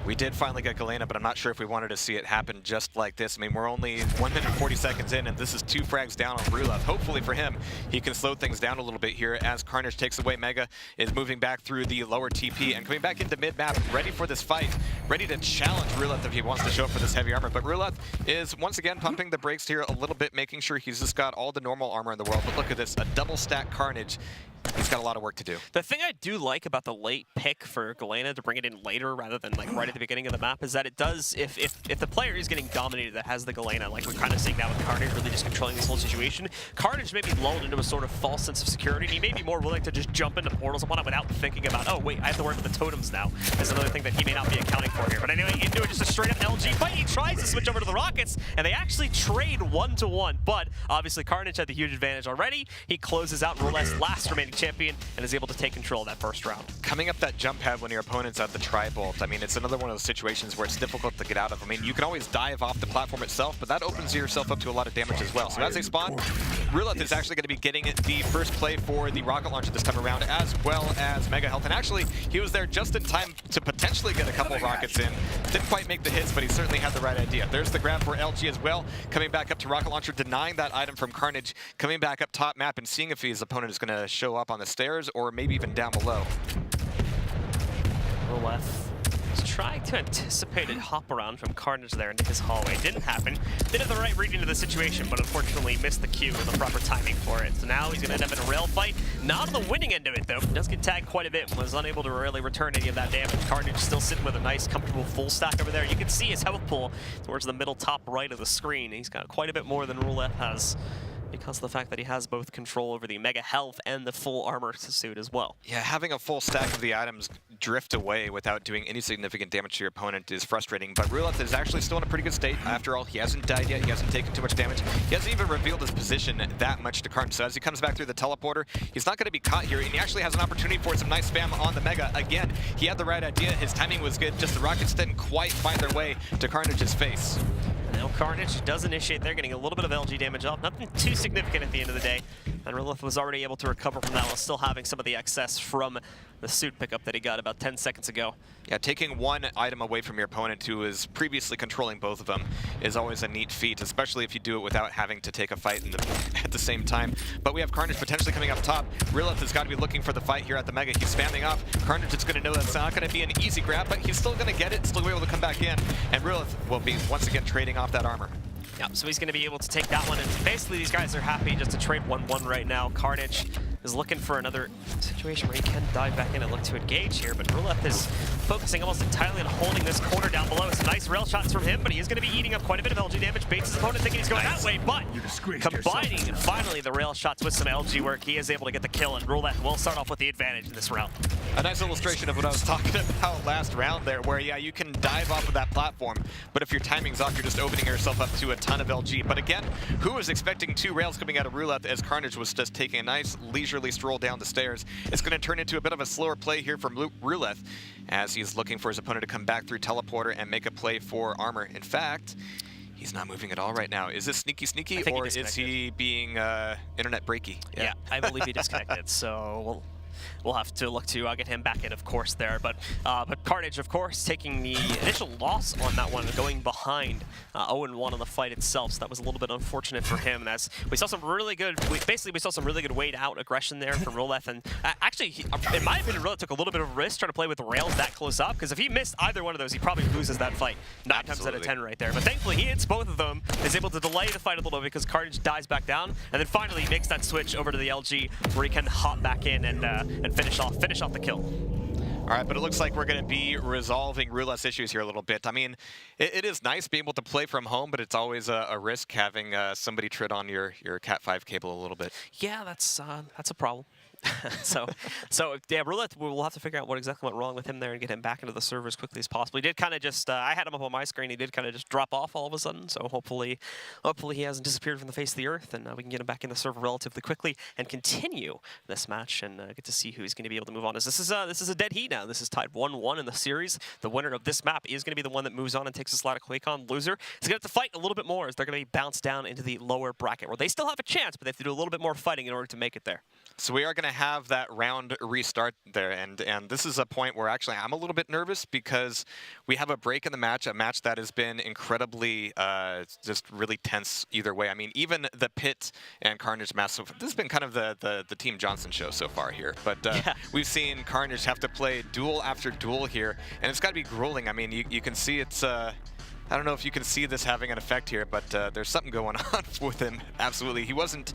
We did finally get Galena, but I'm not sure if we wanted to see it happen just like this. I mean, we're only 1 minute 40 seconds in, and this is 2 frags down on Ruleth. Hopefully for him, he can slow things down a little bit here as Carnage takes away Mega, is moving back through the lower TP and coming back into mid-map, ready for this fight, ready to challenge Ruleth if he wants to show up for this heavy armor. But Ruleth is once again pumping the brakes here a little bit, making sure he's just got all the normal armor in the world. But look at this, a double stack Carnage. He's got a lot of work to do. The thing I do like about the late pick for Galena to bring it in later rather than like right at the beginning of the map is that it does, if the player is getting dominated that has the Galena, like we're kind of seeing now with Carnage really just controlling this whole situation, Carnage may be lulled into a sort of false sense of security, and he may be more willing to just jump into portals and whatnot without thinking about, oh wait, I have to work with the totems now. That's another thing that he may not be accounting for here. But anyway, into it, just a straight up LG fight. He tries to switch over to the Rockets, and they actually trade 1-to-1, but obviously Carnage had the huge advantage already. He closes out Ruleth's last remaining champion and is able to take control of that first round. Coming up that jump pad when your opponent's at the tri-bolt, I mean, it's another one of those situations where it's difficult to get out of. I mean, you can always dive off the platform itself, but that opens yourself up to a lot of damage as well. So as they spawn, Ruleth is actually going to be getting the first play for the rocket launcher this time around, as well as Mega Health. And actually, he was there just in time to potentially get a couple rockets in. Didn't quite make the hits, but he certainly had the right idea. There's the grab for LG as well, coming back up to rocket launcher, denying that item from Carnage, coming back up top map and seeing if his opponent is going to show up on the stairs or maybe even down below. Ruleth was trying to anticipate a hop around from Carnage there into his hallway. Didn't happen. Did have the right reading of the situation, but unfortunately missed the cue and the proper timing for it. So now he's going to end up in a rail fight. Not on the winning end of it, though. Does get tagged quite a bit and was unable to really return any of that damage. Carnage still sitting with a nice, comfortable full stack over there. You can see his health pool towards the middle top right of the screen. He's got quite a bit more than Ruleth has, because of the fact that he has both control over the Mega Health and the full armor suit as well. Yeah, having a full stack of the items drift away without doing any significant damage to your opponent is frustrating, but Ruleth is actually still in a pretty good state. After all, he hasn't died yet, he hasn't taken too much damage. He hasn't even revealed his position that much to Carnage, so as he comes back through the teleporter, he's not going to be caught here, and he actually has an opportunity for some nice spam on the Mega. Again, he had the right idea, his timing was good, just the rockets didn't quite find their way to Carnage's face. Now Carnage does initiate there, getting a little bit of LG damage off. Nothing too significant at the end of the day. And Ruleth was already able to recover from that while still having some of the excess from the suit pickup that he got about 10 seconds ago. Yeah, taking one item away from your opponent who is previously controlling both of them is always a neat feat, especially if you do it without having to take a fight at the same time. But we have Carnage potentially coming up top. Ruleth has got to be looking for the fight here at the Mega. He's spamming up. Carnage is going to know that's not going to be an easy grab, but he's still going to get it, still be able to come back in. And Ruleth will be once again trading off that armor. Yep, so he's going to be able to take that one, and basically these guys are happy just to trade 1-1 right now. Carnage is looking for another situation where he can dive back in and look to engage here, but Ruleth is focusing almost entirely on holding this corner down below. Some nice rail shots from him, but he is going to be eating up quite a bit of LG damage. Baits his opponent thinking he's going that way, but combining finally the rail shots with some LG work, he is able to get the kill, and Ruleth will start off with the advantage in this round. A nice illustration of what I was talking about last round there, where yeah, you can dive off of that platform, but if your timing's off, you're just opening yourself up to a ton of LG. But again, who was expecting 2 rails coming out of Ruleth as Carnage was just taking a nice leisurely stroll down the stairs? It's going to turn into a bit of a slower play here from Ruleth as he's looking for his opponent to come back through teleporter and make a play for armor. In fact, he's not moving at all right now. Is this sneaky, or is he being internet breaky? Yeah, I believe he disconnected, so we'll have to look to get him back in, of course, there. But Carnage, of course, taking the initial loss on that one, going behind 0-1 on the fight itself. So that was a little bit unfortunate for him. And as we saw some really good, we saw some really good wait out aggression there from Ruleth. And actually, in my opinion, Ruleth took a little bit of risk trying to play with rails that close up, because if he missed either one of those, he probably loses that fight 9 times out of 10 right there. But thankfully, he hits both of them, is able to delay the fight a little bit because Carnage dies back down, and then finally makes that switch over to the LG where he can hop back in and finish off the kill. All right, but it looks like we're going to be resolving Ruleth's issues here a little bit. I mean, it is nice being able to play from home, but it's always a risk having somebody tread on your Cat5 cable a little bit. Yeah, that's a problem. so yeah, Ruleth, we'll have to figure out what exactly went wrong with him there and get him back into the server as quickly as possible. He did kind of just, I had him up on my screen, he did kind of just drop off all of a sudden, so hopefully he hasn't disappeared from the face of the earth, and we can get him back in the server relatively quickly and continue this match and get to see who he's going to be able to move on. This is a dead heat now. This is tied 1-1 in the series. The winner of this map is going to be the one that moves on and takes a slot of QuakeCon. Loser is going to have to fight a little bit more as they're going to be bounced down into the lower bracket, where they still have a chance, but they have to do a little bit more fighting in order to make it there. So we are going to have that round restart there, and this is a point where actually I'm a little bit nervous because we have a break in the match, a match that has been incredibly just really tense either way. I mean, even the Pit and Carnage match, this has been kind of the Team Johnson show so far here, but yeah. We've seen Carnage have to play duel after duel here, and it's got to be grueling. I mean, you can see it's I don't know if you can see this having an effect here, but there's something going on with him. Absolutely. He wasn't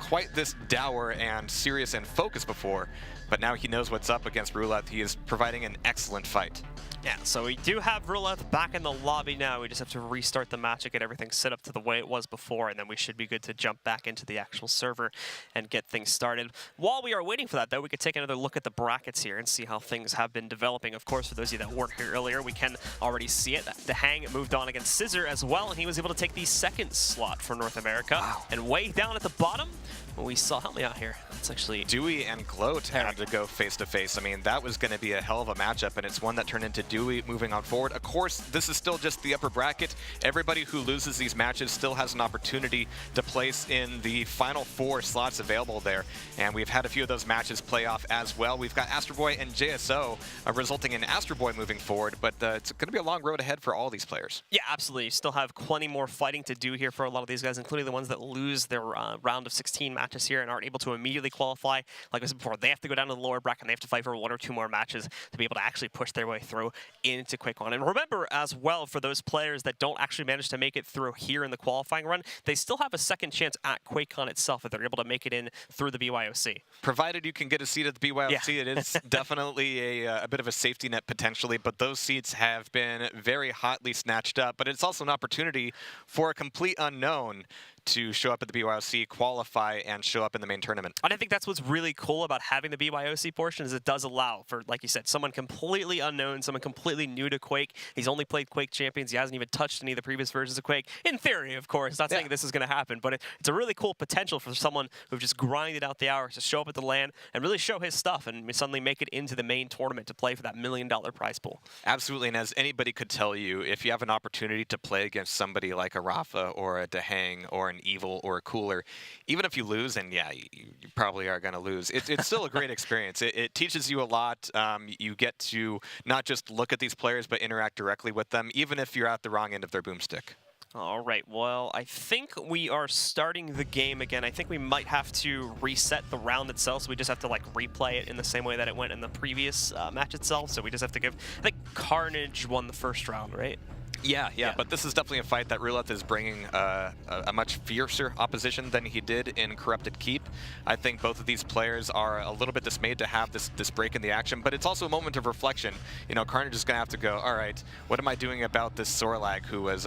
quite this dour and serious and focused before, but now he knows what's up against Ruleth. He is providing an excellent fight. Yeah, so we do have Ruleth back in the lobby now. We just have to restart the match and get everything set up to the way it was before, and then we should be good to jump back into the actual server and get things started. While we are waiting for that, though, we could take another look at the brackets here and see how things have been developing. Of course, for those of you that weren't here earlier, we can already see it. The Hang moved on against Scissor as well, and he was able to take the second slot for North America. Wow. And way down at the bottom, we saw, help me out here. It's actually Dewey and Gloat had to go face to face. I mean, that was going to be a hell of a matchup, and it's one that turned into Dewey moving on forward. Of course, this is still just the upper bracket. Everybody who loses these matches still has an opportunity to place in the final 4 slots available there, and we've had a few of those matches play off as well. We've got Astro Boy and JSO resulting in Astro Boy moving forward, but it's going to be a long road ahead for all these players. Yeah, absolutely. You still have plenty more fighting to do here for a lot of these guys, including the ones that lose their round of 16 matches here and aren't able to immediately qualify. Like I said before, they have to go down to the lower bracket and they have to fight for 1 or 2 more matches to be able to actually push their way through into QuakeCon. And remember as well, for those players that don't actually manage to make it through here in the qualifying run, they still have a second chance at QuakeCon itself if they're able to make it in through the BYOC. Provided you can get a seat at the BYOC, yeah. It is definitely a bit of a safety net potentially, but those seats have been very hotly snatched up. But it's also an opportunity for a complete unknown to show up at the BYOC, qualify, and show up in the main tournament. And I think that's what's really cool about having the BYOC portion, is it does allow for, like you said, someone completely unknown, someone completely new to Quake. He's only played Quake Champions. He hasn't even touched any of the previous versions of Quake. In theory, of course. Not saying this is going to happen, but it's a really cool potential for someone who've just grinded out the hours to show up at the LAN and really show his stuff and suddenly make it into the main tournament to play for that $1 million prize pool. Absolutely, and as anybody could tell you, if you have an opportunity to play against somebody like a Rafa or a Dehang or an Evil or a Cooler, even if you lose, and yeah, you probably are going to lose, it's still a great experience. It teaches you a lot. You get to not just look at these players, but interact directly with them, even if you're at the wrong end of their boomstick. All right, well, I think we are starting the game again. I think we might have to reset the round itself, so we just have to, like, replay it in the same way that it went in the previous match itself. So we just have to give, I think Carnage won the first round, right? Yeah, but this is definitely a fight that Ruleth is bringing a much fiercer opposition than he did in Corrupted Keep. I think both of these players are a little bit dismayed to have this break in the action, but it's also a moment of reflection. You know, Carnage is going to have to go, all right, what am I doing about this Sorlag, who was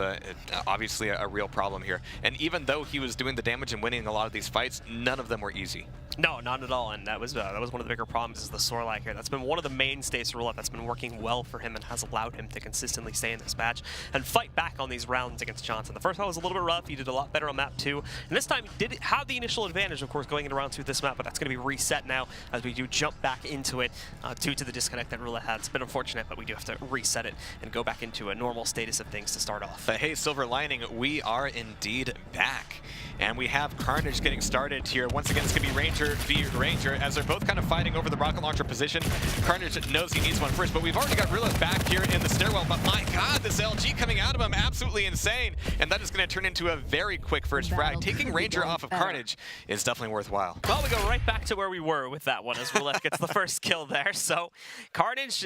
obviously a real problem here? And even though he was doing the damage and winning a lot of these fights, none of them were easy. No, not at all, and that was one of the bigger problems, is the Sorlag here. That's been one of the mainstays for Ruleth that's been working well for him and has allowed him to consistently stay in this match and fight back on these rounds against Johnson. The first one was a little bit rough. He did a lot better on map 2. And this time he did have the initial advantage, of course, going into round 2 of this map, but that's going to be reset now as we do jump back into it due to the disconnect that Ruleth had. It's been unfortunate, but we do have to reset it and go back into a normal status of things to start off. But hey, Silver Lining, we are indeed back. And we have Carnage getting started here. Once again, it's going to be Ranger v. Ranger, as they're both kind of fighting over the rocket launcher position. Carnage knows he needs one first, but we've already got Ruleth back here in the stairwell. But my God, this LG coming out of him, absolutely insane. And that is going to turn into a very quick first frag. Taking Ranger off of Carnage is definitely worthwhile. Well, we go right back to where we were with that one as Ruleth gets the first kill there. So Carnage,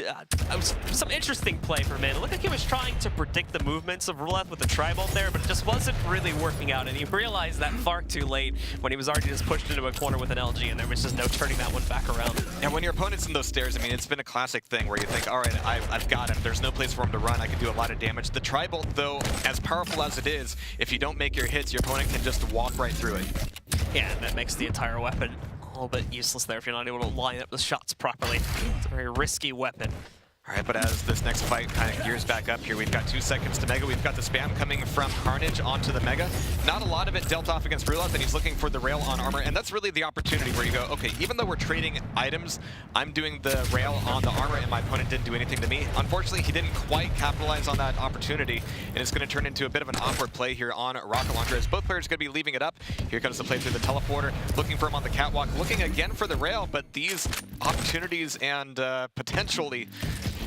was some interesting play for a minute. It looked like he was trying to predict the movements of Ruleth with the tri-bolt there, but it just wasn't really working out. And he realized that far too late when he was already just pushed into a corner with an LG, and there was just no turning that one back around. Now, when your opponent's in those stairs, I mean, it's been a classic thing where you think, all right, I've got him. There's no place for him to run. I can do a lot of damage. The Tri-Bolt, though, as powerful as it is, if you don't make your hits, your opponent can just walk right through it. Yeah, and that makes the entire weapon a little bit useless there if you're not able to line up the shots properly. It's a very risky weapon. All right, but as this next fight kind of gears back up here, we've got 2 seconds to Mega. We've got the spam coming from Carnage onto the Mega. Not a lot of it dealt off against Ruleth, and he's looking for the rail on armor, and that's really the opportunity where you go, okay, even though we're trading items, I'm doing the rail on the armor, and my opponent didn't do anything to me. Unfortunately, he didn't quite capitalize on that opportunity, and it's going to turn into a bit of an awkward play here on Rocket Launcher, as both players are going to be leaving it up. Here comes the play through the teleporter, looking for him on the catwalk, looking again for the rail, but these opportunities and potentially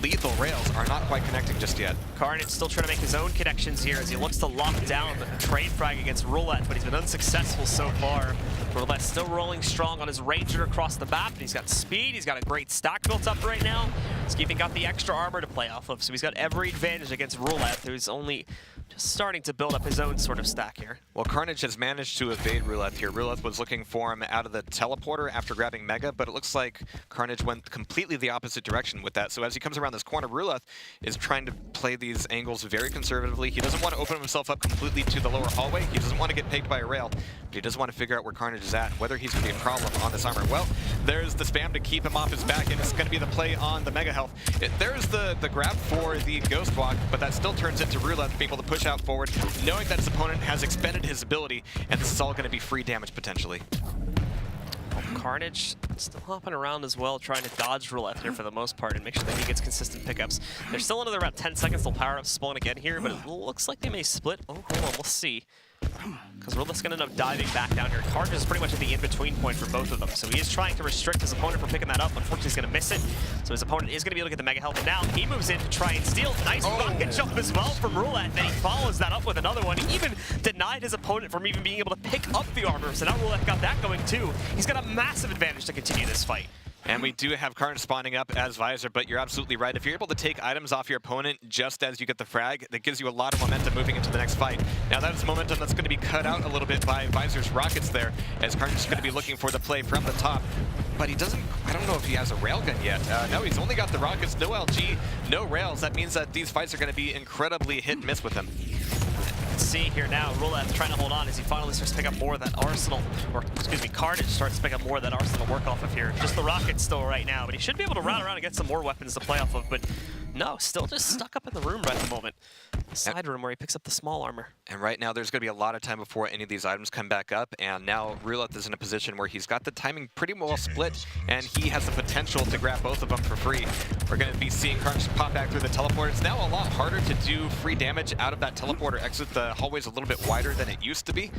lethal rails are not quite connecting just yet. Carnage still trying to make his own connections here as he looks to lock down the trade frag against Ruleth, but he's been unsuccessful so far. Ruleth still rolling strong on his Ranger across the map, and he's got speed, he's got a great stack built up right now. Skeefing got the extra armor to play off of, so he's got every advantage against Ruleth, who's only just starting to build up his own sort of stack here. Well, Carnage has managed to evade Ruleth here. Ruleth was looking for him out of the teleporter after grabbing Mega, but it looks like Carnage went completely the opposite direction with that. So as he comes around this corner, Ruleth is trying to play these angles very conservatively. He doesn't want to open himself up completely to the lower hallway. He doesn't want to get pegged by a rail, but he does want to figure out where Carnage is at, whether he's going to be a problem on this armor. Well, there's the spam to keep him off his back, and it's going to be the play on the Mega Health. There's the grab for the Ghost Walk, but that still turns into Ruleth being able to push out forward, knowing that his opponent has expended his ability, and this is all going to be free damage potentially. Carnage still hopping around as well, trying to dodge Ruleth here for the most part and make sure that he gets consistent pickups. There's still another about 10 seconds till power up spawn again here, but it looks like they may split. Oh, hold on, we'll see. Because Ruleth's going to end up diving back down here. Carnage is pretty much at the in-between point for both of them, so he is trying to restrict his opponent from picking that up. Unfortunately, he's going to miss it, so his opponent is going to be able to get the Mega Health. Now he moves in to try and steal. Nice rocket jump as well from Ruleth, then he follows that up with another one. He even denied his opponent from even being able to pick up the armor, so now Ruleth got that going too. He's got a massive advantage to continue this fight. And we do have Carnage spawning up as Visor, but you're absolutely right. If you're able to take items off your opponent just as you get the frag, that gives you a lot of momentum moving into the next fight. Now that is momentum that's going to be cut out a little bit by Visor's rockets there, as Carnage is going to be looking for the play from the top. But he doesn't, I don't know if he has a railgun yet. No, he's only got the rockets, no LG, no rails. That means that these fights are going to be incredibly hit and miss with him. See here now, Ruleth trying to hold on as he finally starts to pick up more of that arsenal, or excuse me, Carnage starts to pick up more of that arsenal to work off of here. Just the rockets still right now, but he should be able to route around and get some more weapons to play off of, but no, still just stuck up in the room right at the moment. The side room where he picks up the small armor. And right now there's going to be a lot of time before any of these items come back up, and now Ruleth is in a position where he's got the timing pretty well split, and he has the potential to grab both of them for free. We're going to be seeing Carnage pop back through the teleporter. It's now a lot harder to do free damage out of that teleporter exit. The hallway's a little bit wider than it used to be,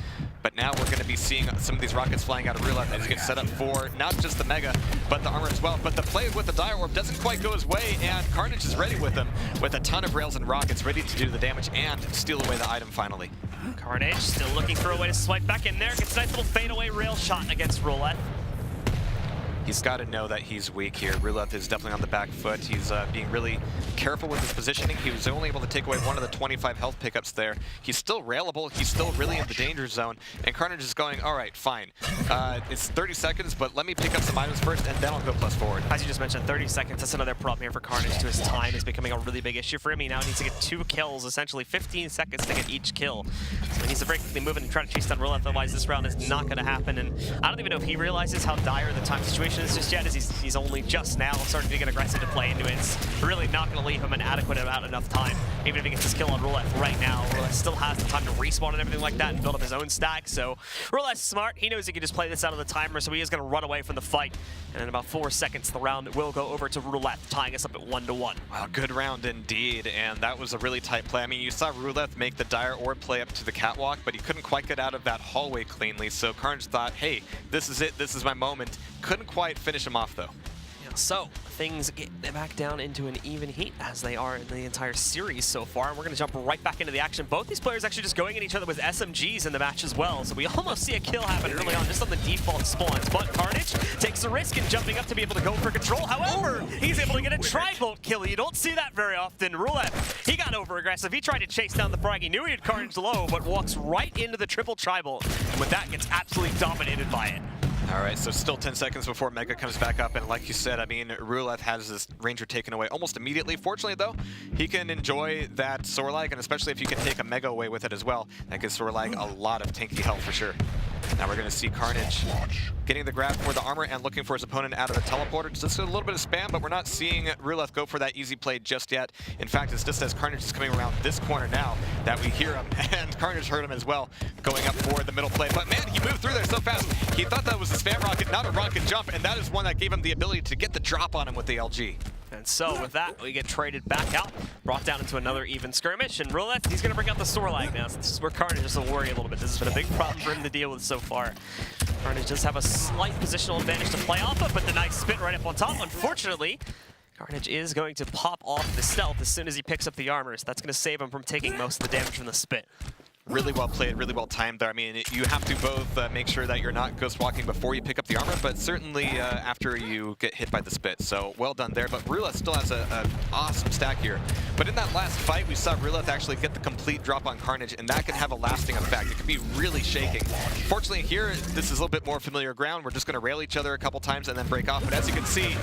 but now we're going to be seeing some of these rockets flying out of Ruleth as he gets set up for not just the Mega, but the armor as well. But the play with the Dire Orb doesn't quite go his way, and Carnage is ready with him, with a ton of rails and rockets ready to do the damage and steal away the item finally. Carnage still looking for a way to swipe back in there. Gets a nice little fadeaway rail shot against Ruleth. He's got to know that he's weak here. Ruleth is definitely on the back foot. He's being really careful with his positioning. He was only able to take away one of the 25 health pickups there. He's still railable. He's still really in the danger zone. And Carnage is going, all right, fine. It's 30 seconds, but let me pick up some items first, and then I'll go plus forward. As you just mentioned, 30 seconds. That's another problem here for Carnage to his time is becoming a really big issue for him. He now needs to get 2 kills, essentially 15 seconds to get each kill. So he needs to very quickly move in and try to chase down Ruleth, otherwise this round is not going to happen. And I don't even know if he realizes how dire the time situation is just yet, as he's only just now starting to get aggressive to play into it. It's really not going to leave him an adequate amount enough time. Even if he gets his kill on Ruleth right now, Ruleth still has the time to respawn and everything like that and build up his own stack. So Ruleth's smart. He knows he can just play this out of the timer, so he is going to run away from the fight. And in about 4 seconds, the round will go over to Ruleth, tying us up at 1-1. Wow, good round indeed, and that was a really tight play. I mean, you saw Ruleth make the Dire Orb play up to the catwalk, but he couldn't quite get out of that hallway cleanly, so Carnage thought, hey, this is it, this is my moment. Couldn't quite finish him off, though. So, things get back down into an even heat as they are in the entire series so far. And we're going to jump right back into the action. Both these players actually just going at each other with SMGs in the match as well. So we almost see a kill happen early on just on the default spawns. But Carnage takes a risk in jumping up to be able to go for control. However, he's able to get a Tri-Bolt kill. You don't see that very often. Ruleth, he got over-aggressive. He tried to chase down the frag. He knew he had Carnage low, but walks right into the triple Tri-Bolt. And with that, gets absolutely dominated by it. All right, so still 10 seconds before Mega comes back up, and like you said, I mean, Ruleth has this Ranger taken away almost immediately. Fortunately, though, he can enjoy that Sorlag, and especially if you can take a Mega away with it as well, that gives Sorlag a lot of tanky health for sure. Now we're going to see Carnage getting the grab for the armor and looking for his opponent out of the teleporter. Just a little bit of spam, but we're not seeing Ruleth go for that easy play just yet. In fact, it's just as Carnage is coming around this corner now that we hear him, and Carnage heard him as well, going up for the middle play. But man, he moved through there so fast. He thought that was a spam rocket, not a rocket jump, and that is one that gave him the ability to get the drop on him with the LG. And so with that, we get traded back out, brought down into another even skirmish, and Ruleth, he's going to bring out the Sorlag now. So this is where Carnage has to worry a little bit. This has been a big problem for him to deal with so far. Carnage does have a slight positional advantage to play off of, but the nice spin right up on top. Unfortunately, Carnage is going to pop off the stealth as soon as he picks up the armor, so that's going to save him from taking most of the damage from the spit. Really well played, really well timed there. I mean, you have to both make sure that you're not ghost walking before you pick up the armor, but certainly after you get hit by the spit. So well done there. But Ruleth still has an awesome stack here. But in that last fight, we saw Ruleth actually get the complete drop on Carnage, and that can have a lasting effect. It can be really shaking. Fortunately here, this is a little bit more familiar ground. We're just going to rail each other a couple times and then break off. But as you can see,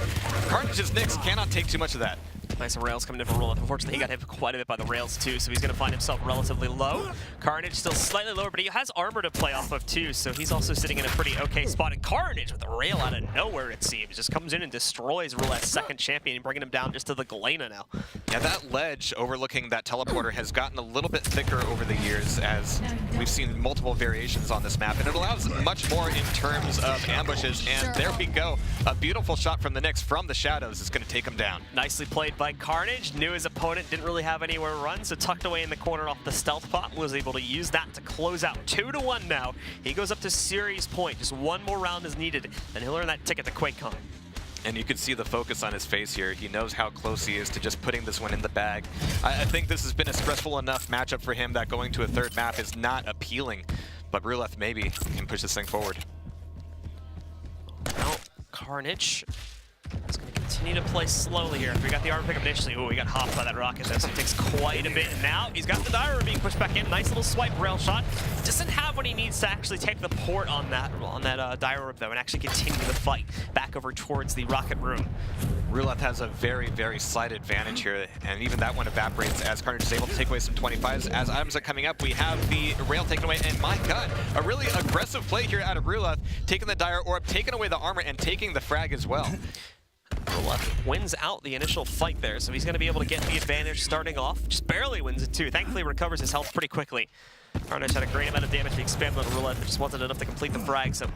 Carnage's Nyx cannot take too much of that. Nice rails coming in from Ruleth. Unfortunately, he got hit quite a bit by the rails too, so he's going to find himself relatively low. Carnage still slightly lower, but he has armor to play off of too, so he's also sitting in a pretty okay spot. And Carnage with a rail out of nowhere, it seems, just comes in and destroys Ruleth's second champion, bringing him down just to the Galena now. Yeah, that ledge overlooking that teleporter has gotten a little bit thicker over the years as we've seen multiple variations on this map, and it allows much more in terms of ambushes. And there we go. A beautiful shot from the Nyx from the shadows is going to take him down. Nicely played by Carnage. Knew his opponent didn't really have anywhere to run, so tucked away in the corner off the stealth pop, was able to use that to close out 2-1 now. He goes up to series point. Just one more round is needed, and he'll earn that ticket to QuakeCon. And you can see the focus on his face here. He knows how close he is to just putting this one in the bag. I think this has been a stressful enough matchup for him that going to a third map is not appealing. But Ruleth maybe can push this thing forward. Now, Carnage is going to continue to play slowly here. We got the armor pickup initially. Ooh, we got hopped by that rocket though, so it takes quite a bit. And now he's got the Dyro being pushed back in. Nice little swipe rail shot. Doesn't have what he needs to actually take the port on that Dyro though, and actually continue the fight back over towards the rocket room. Ruleth has a very, very slight advantage here, and even that one evaporates as Carnage is able to take away some 25s. As items are coming up, we have the rail taken away, and my god, a really aggressive play here out of Ruleth, taking the Dire Orb, taking away the armor, and taking the frag as well. Ruleth wins out the initial fight there, so he's going to be able to get the advantage starting off. Just barely wins it too. Thankfully recovers his health pretty quickly. Carnage had a great amount of damage being spammed on Ruleth, but just wasn't enough to complete the frag, so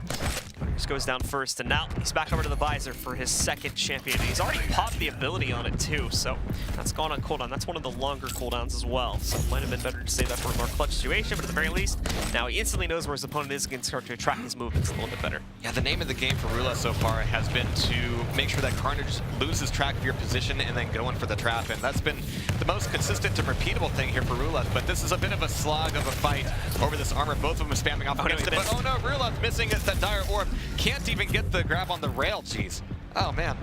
Carnage goes down first, and now he's back over to the visor for his second champion. He's already popped the ability on it too, so that's gone on cooldown. That's one of the longer cooldowns as well, so it might have been better to save that for a more clutch situation, but at the very least, now he instantly knows where his opponent is and can start to track his movements a little bit better. Yeah, the name of the game for Ruleth so far has been to make sure that Carnage loses track of your position and then go in for the trap, and that's been the most consistent and repeatable thing here for Ruleth, but this is a bit of a slog of a fight over this armor. Both of them spamming off against it, but oh no, Ruleth missing that Dire Orb. Can't even get the grab on the rail, jeez. Oh man.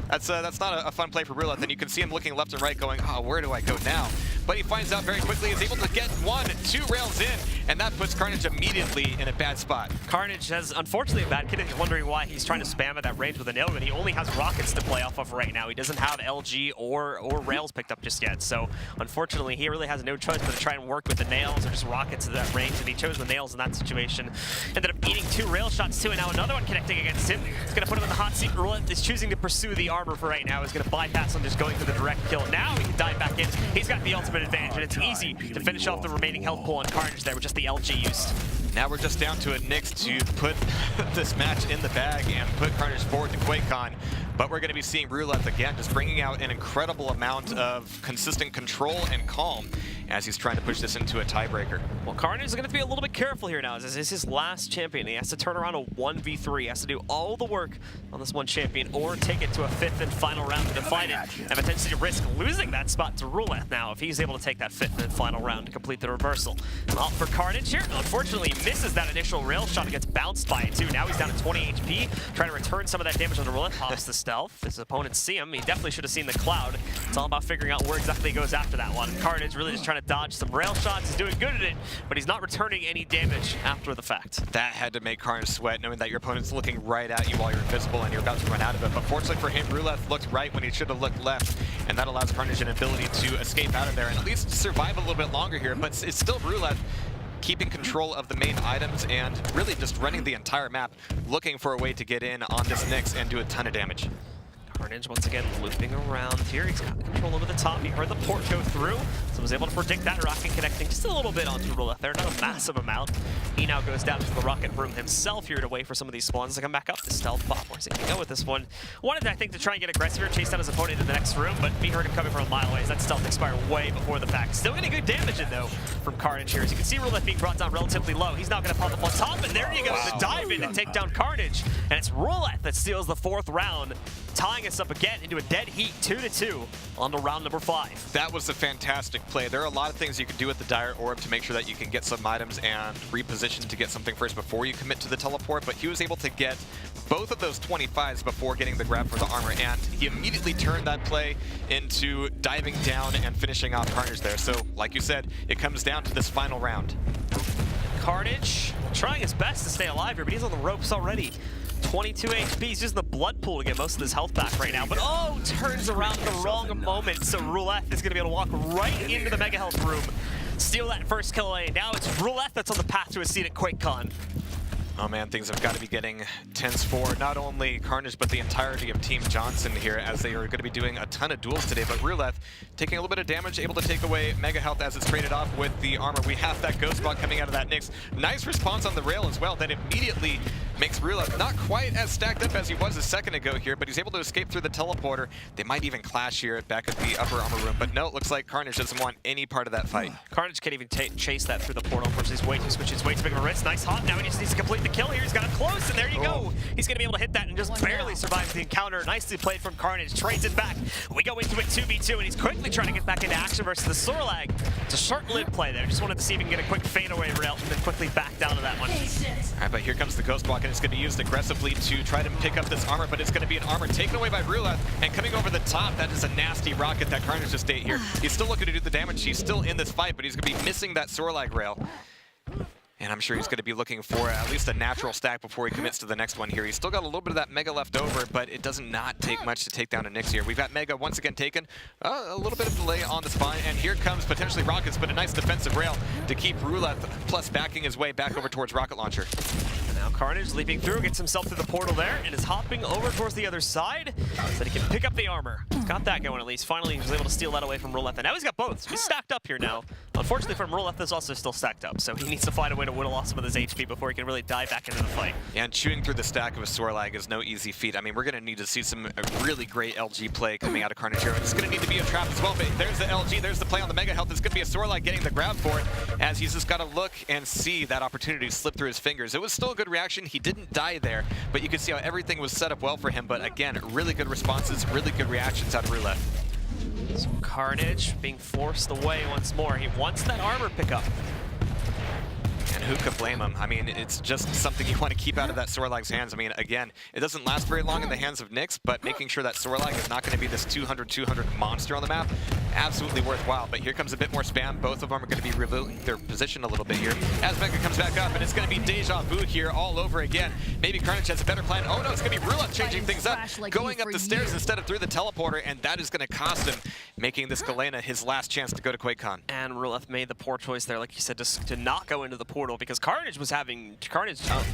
That's not a fun play for Ruleth, and you can see him looking left and right going, oh, where do I go now? But he finds out very quickly, is able to get 1-2 rails in, and that puts Carnage immediately in a bad spot. Carnage has, unfortunately, a bad kid. He's wondering why he's trying to spam at that range with a nail, but he only has rockets to play off of right now. He doesn't have LG or rails picked up just yet, so unfortunately, he really has no choice but to try and work with the nails or just rockets at that range, and he chose the nails in that situation. Ended up eating 2 rail shots too, and now another one connecting against him. It's going to put him in the hot seat. Ruleth is choosing to pursue the armor for right now. He's going to bypass him, just going for the direct kill. Now he can dive back in. He's got the ultimate advantage, and it's easy to finish off the remaining health pool on Carnage there with just the LG used. Now we're just down to a Nyx to put this match in the bag and put Carnage forward to QuakeCon. But we're going to be seeing Ruleth again, just bringing out an incredible amount of consistent control and calm as he's trying to push this into a tiebreaker. Well, Carnage is going to be a little bit careful here now, as this is his last champion. He has to turn around a 1v3. He has to do all the work on this one champion, or take it to a 5th and final round to define it, and potentially risk losing that spot to Ruleth now if he's able to take that 5th and final round to complete the reversal. Well, for Carnage here, unfortunately misses that initial rail shot and gets bounced by it too. Now he's down to 20 HP, trying to return some of that damage on the Ruleth. Pops the stealth. His opponents see him. He definitely should have seen the cloud. It's all about figuring out where exactly he goes after that one. Carnage really just trying trying to dodge some rail shots. He's doing good at it, but he's not returning any damage after the fact. That had to make Carnage sweat, knowing that your opponent's looking right at you while you're invisible and you're about to run out of it. But fortunately for him, Ruleth looked right when he should have looked left, and that allows Carnage an ability to escape out of there and at least survive a little bit longer here. But it's still Ruleth keeping control of the main items and really just running the entire map, looking for a way to get in on this Nyx and do a ton of damage. Carnage once again looping around here. He's got control over the top. He heard the port go through, so was able to predict that rocket connecting just a little bit onto Ruleth there, not a massive amount. He now goes down to the rocket room himself here to wait for some of these spawns to come back up. The stealth bot, where's he gonna go with this one? Wanted, I think, to try and get aggressive here, chase down his opponent in the next room, but he heard him coming from a mile away as that stealth expired way before the fact. Still getting good damage in, though, from Carnage here. As you can see, Ruleth being brought down relatively low. He's now gonna pop up on top, and there you go, the dive in and take down Carnage. And it's Ruleth that steals the 4th round, tying us up again into a dead heat, 2-2 on to round number 5. That was a fantastic play. There are a lot of things you can do with the Dire Orb to make sure that you can get some items and reposition to get something first before you commit to the teleport, but he was able to get both of those 25s before getting the grab for the armor, and he immediately turned that play into diving down and finishing off Carnage there. So, like you said, it comes down to this final round. Carnage trying his best to stay alive here, but he's on the ropes already. 22 HP, he's using the blood pool to get most of his health back right now, but oh, turns around the wrong moment, so Ruleth is going to be able to walk right into the Mega Health room, steal that first kill away. Now it's Ruleth that's on the path to a seat at QuakeCon. Oh man, things have got to be getting tense for not only Carnage, but the entirety of Team Johnson here, as they are going to be doing a ton of duels today. But Ruleth taking a little bit of damage, able to take away Mega Health as it's traded off with the armor. We have that Ghost Bot coming out of that Nyx. Nice response on the rail as well. That immediately makes Ruleth not quite as stacked up as he was a second ago here, but he's able to escape through the teleporter. They might even clash here back at the upper armor room, but no, it looks like Carnage doesn't want any part of that fight. Carnage can't even chase that through the portal. Unfortunately, he's way too switches, way too big of a risk. Nice hop. Now he just needs to complete the kill here. He's got it close, and there you go. He's going to be able to hit that and just barely survive the encounter. Nicely played from Carnage. Trades it back. We go into it 2v2, and he's quickly trying to get back into action versus the Sorlag. It's a short-lived play there. Just wanted to see if he can get a quick fadeaway rail and then quickly back down to that one. All right, but here comes the Ghost Walk, and it's going to be used aggressively to try to pick up this armor, but it's going to be an armor taken away by Ruleth, and coming over the top, that is a nasty rocket that Carnage just ate here. He's still looking to do the damage. He's still in this fight, but he's going to be missing that Sorlag rail. And I'm sure he's going to be looking for at least a natural stack before he commits to the next one here. He's still got a little bit of that Mega left over, but it does not take much to take down a Nyx here. We've got Mega once again taken. A little bit of delay on the spine, and here comes potentially Rockets, but a nice defensive rail to keep Ruleth, plus backing his way back over towards Rocket Launcher. And now Carnage leaping through, gets himself through the portal there, and is hopping over towards the other side so that he can pick up the armor. He's got that going at least. Finally, he was able to steal that away from Ruleth, and now he's got both. So he's stacked up here now. Unfortunately for him, Ruleth is also still stacked up, so he needs to find a way to whittle off some of his HP before he can really dive back into the fight. Yeah, and chewing through the stack of a Sorlag is no easy feat. I mean, we're going to need to see some really great LG play coming out of Carnage here. It's going to need to be a trap as well, but there's the LG, there's the play on the Mega Health. It's going to be a Sorlag getting the grab for it, as he's just got to look and see that opportunity slip through his fingers. It was still a good reaction. He didn't die there, but you can see how everything was set up well for him. But again, really good responses, really good reactions out of Ruleth. So Carnage being forced away once more. He wants that armor pickup. And who could blame him? I mean, it's just something you want to keep out of that Sorlag's hands. I mean, again, it doesn't last very long in the hands of Nyx, but making sure that Sorlag is not going to be this 200-200 monster on the map, absolutely worthwhile. But here comes a bit more spam. Both of them are going to be revealing their position a little bit here. As Mega comes back up, and it's going to be deja vu here all over again. Maybe Carnage has a better plan. Oh no, it's going to be Ruleth changing things up, going up the stairs instead of through the teleporter, and that is going to cost him, making this Galena his last chance to go to QuakeCon. And Ruleth made the poor choice there, like you said, to not go into the portal, because Carnage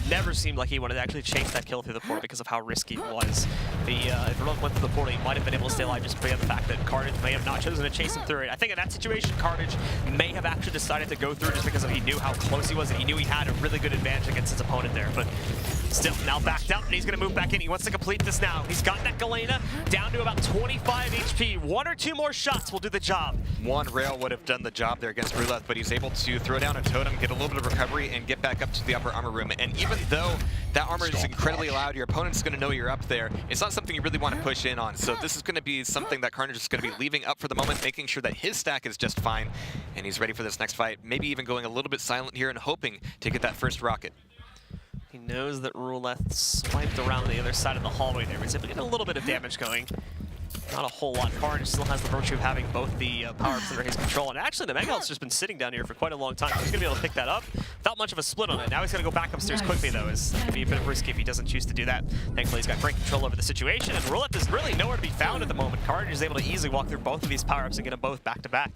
never seemed like he wanted to actually chase that kill through the portal because of how risky it was. If Ruleth went through the portal, he might have been able to stay alive just by the fact that Carnage may have not chosen to chase him through it. I think in that situation, Carnage may have actually decided to go through just because he knew how close he was, and he knew he had a really good advantage against his opponent there. But still, now backed up, and he's going to move back in. He wants to complete this now. He's got that Galena down to about 25 HP. 1 or 2 more shots will do the job. One rail would have done the job there against Ruleth, but he's able to throw down a totem, get a little bit of recovery, and get back up to the upper armor room. And even though that armor is incredibly loud, your opponent's going to know you're up there. It's not something you really want to push in on. So this is going to be something that Carnage is going to be leaving up for the moment, making sure that his stack is just fine, and he's ready for this next fight. Maybe even going a little bit silent here and hoping to get that first rocket. He knows that Ruleth swiped around the other side of the hallway there. He's able to get a little bit of damage going. Not a whole lot. Carnage still has the virtue of having both the power-ups under his control. And actually, the Mega Health's just been sitting down here for quite a long time. He's going to be able to pick that up without much of a split on it. Now he's going to go back upstairs quickly, though. It's going to be a bit of risky if he doesn't choose to do that. Thankfully, he's got great control over the situation. And Ruleth is really nowhere to be found at the moment. Carnage is able to easily walk through both of these power-ups and get them both back-to-back.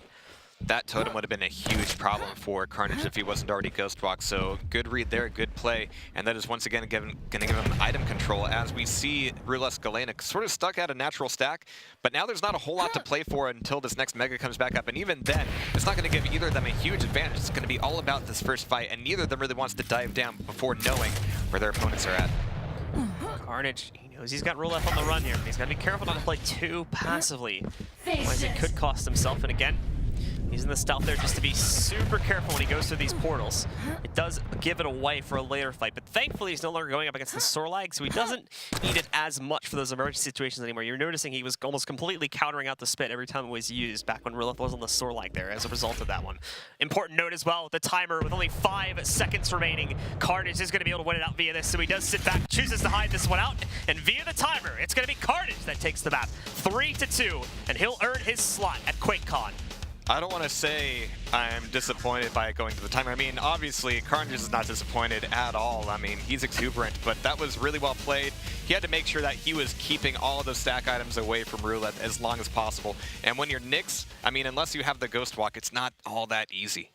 That totem would have been a huge problem for Carnage if he wasn't already Ghost Walk, so good read there, good play, and that is once again going to give him item control as we see Ruleth Galena sort of stuck at a natural stack, but now there's not a whole lot to play for until this next Mega comes back up, and even then, it's not going to give either of them a huge advantage. It's going to be all about this first fight, and neither of them really wants to dive down before knowing where their opponents are at. Carnage, he knows he's got Ruleth on the run here, but he's got to be careful not to play too passively, otherwise it could cost himself, and again, he's in the stealth there just to be super careful when he goes through these portals. It does give it away for a later fight, but thankfully he's no longer going up against the Sorlag, so he doesn't need it as much for those emergency situations anymore. You're noticing he was almost completely countering out the spit every time it was used back when Ruleth was on the Sorlag there as a result of that one. Important note as well, the timer with only 5 seconds remaining. Carnage is going to be able to win it out via this, so he does sit back, chooses to hide this one out, and via the timer, it's going to be Carnage that takes the map. 3-2, and he'll earn his slot at QuakeCon. I don't want to say I'm disappointed by it going to the timer. I mean, obviously, Carnage is not disappointed at all. I mean, he's exuberant, but that was really well played. He had to make sure that he was keeping all of those stack items away from Ruleth as long as possible. And when you're Nyx, I mean, unless you have the Ghost Walk, it's not all that easy.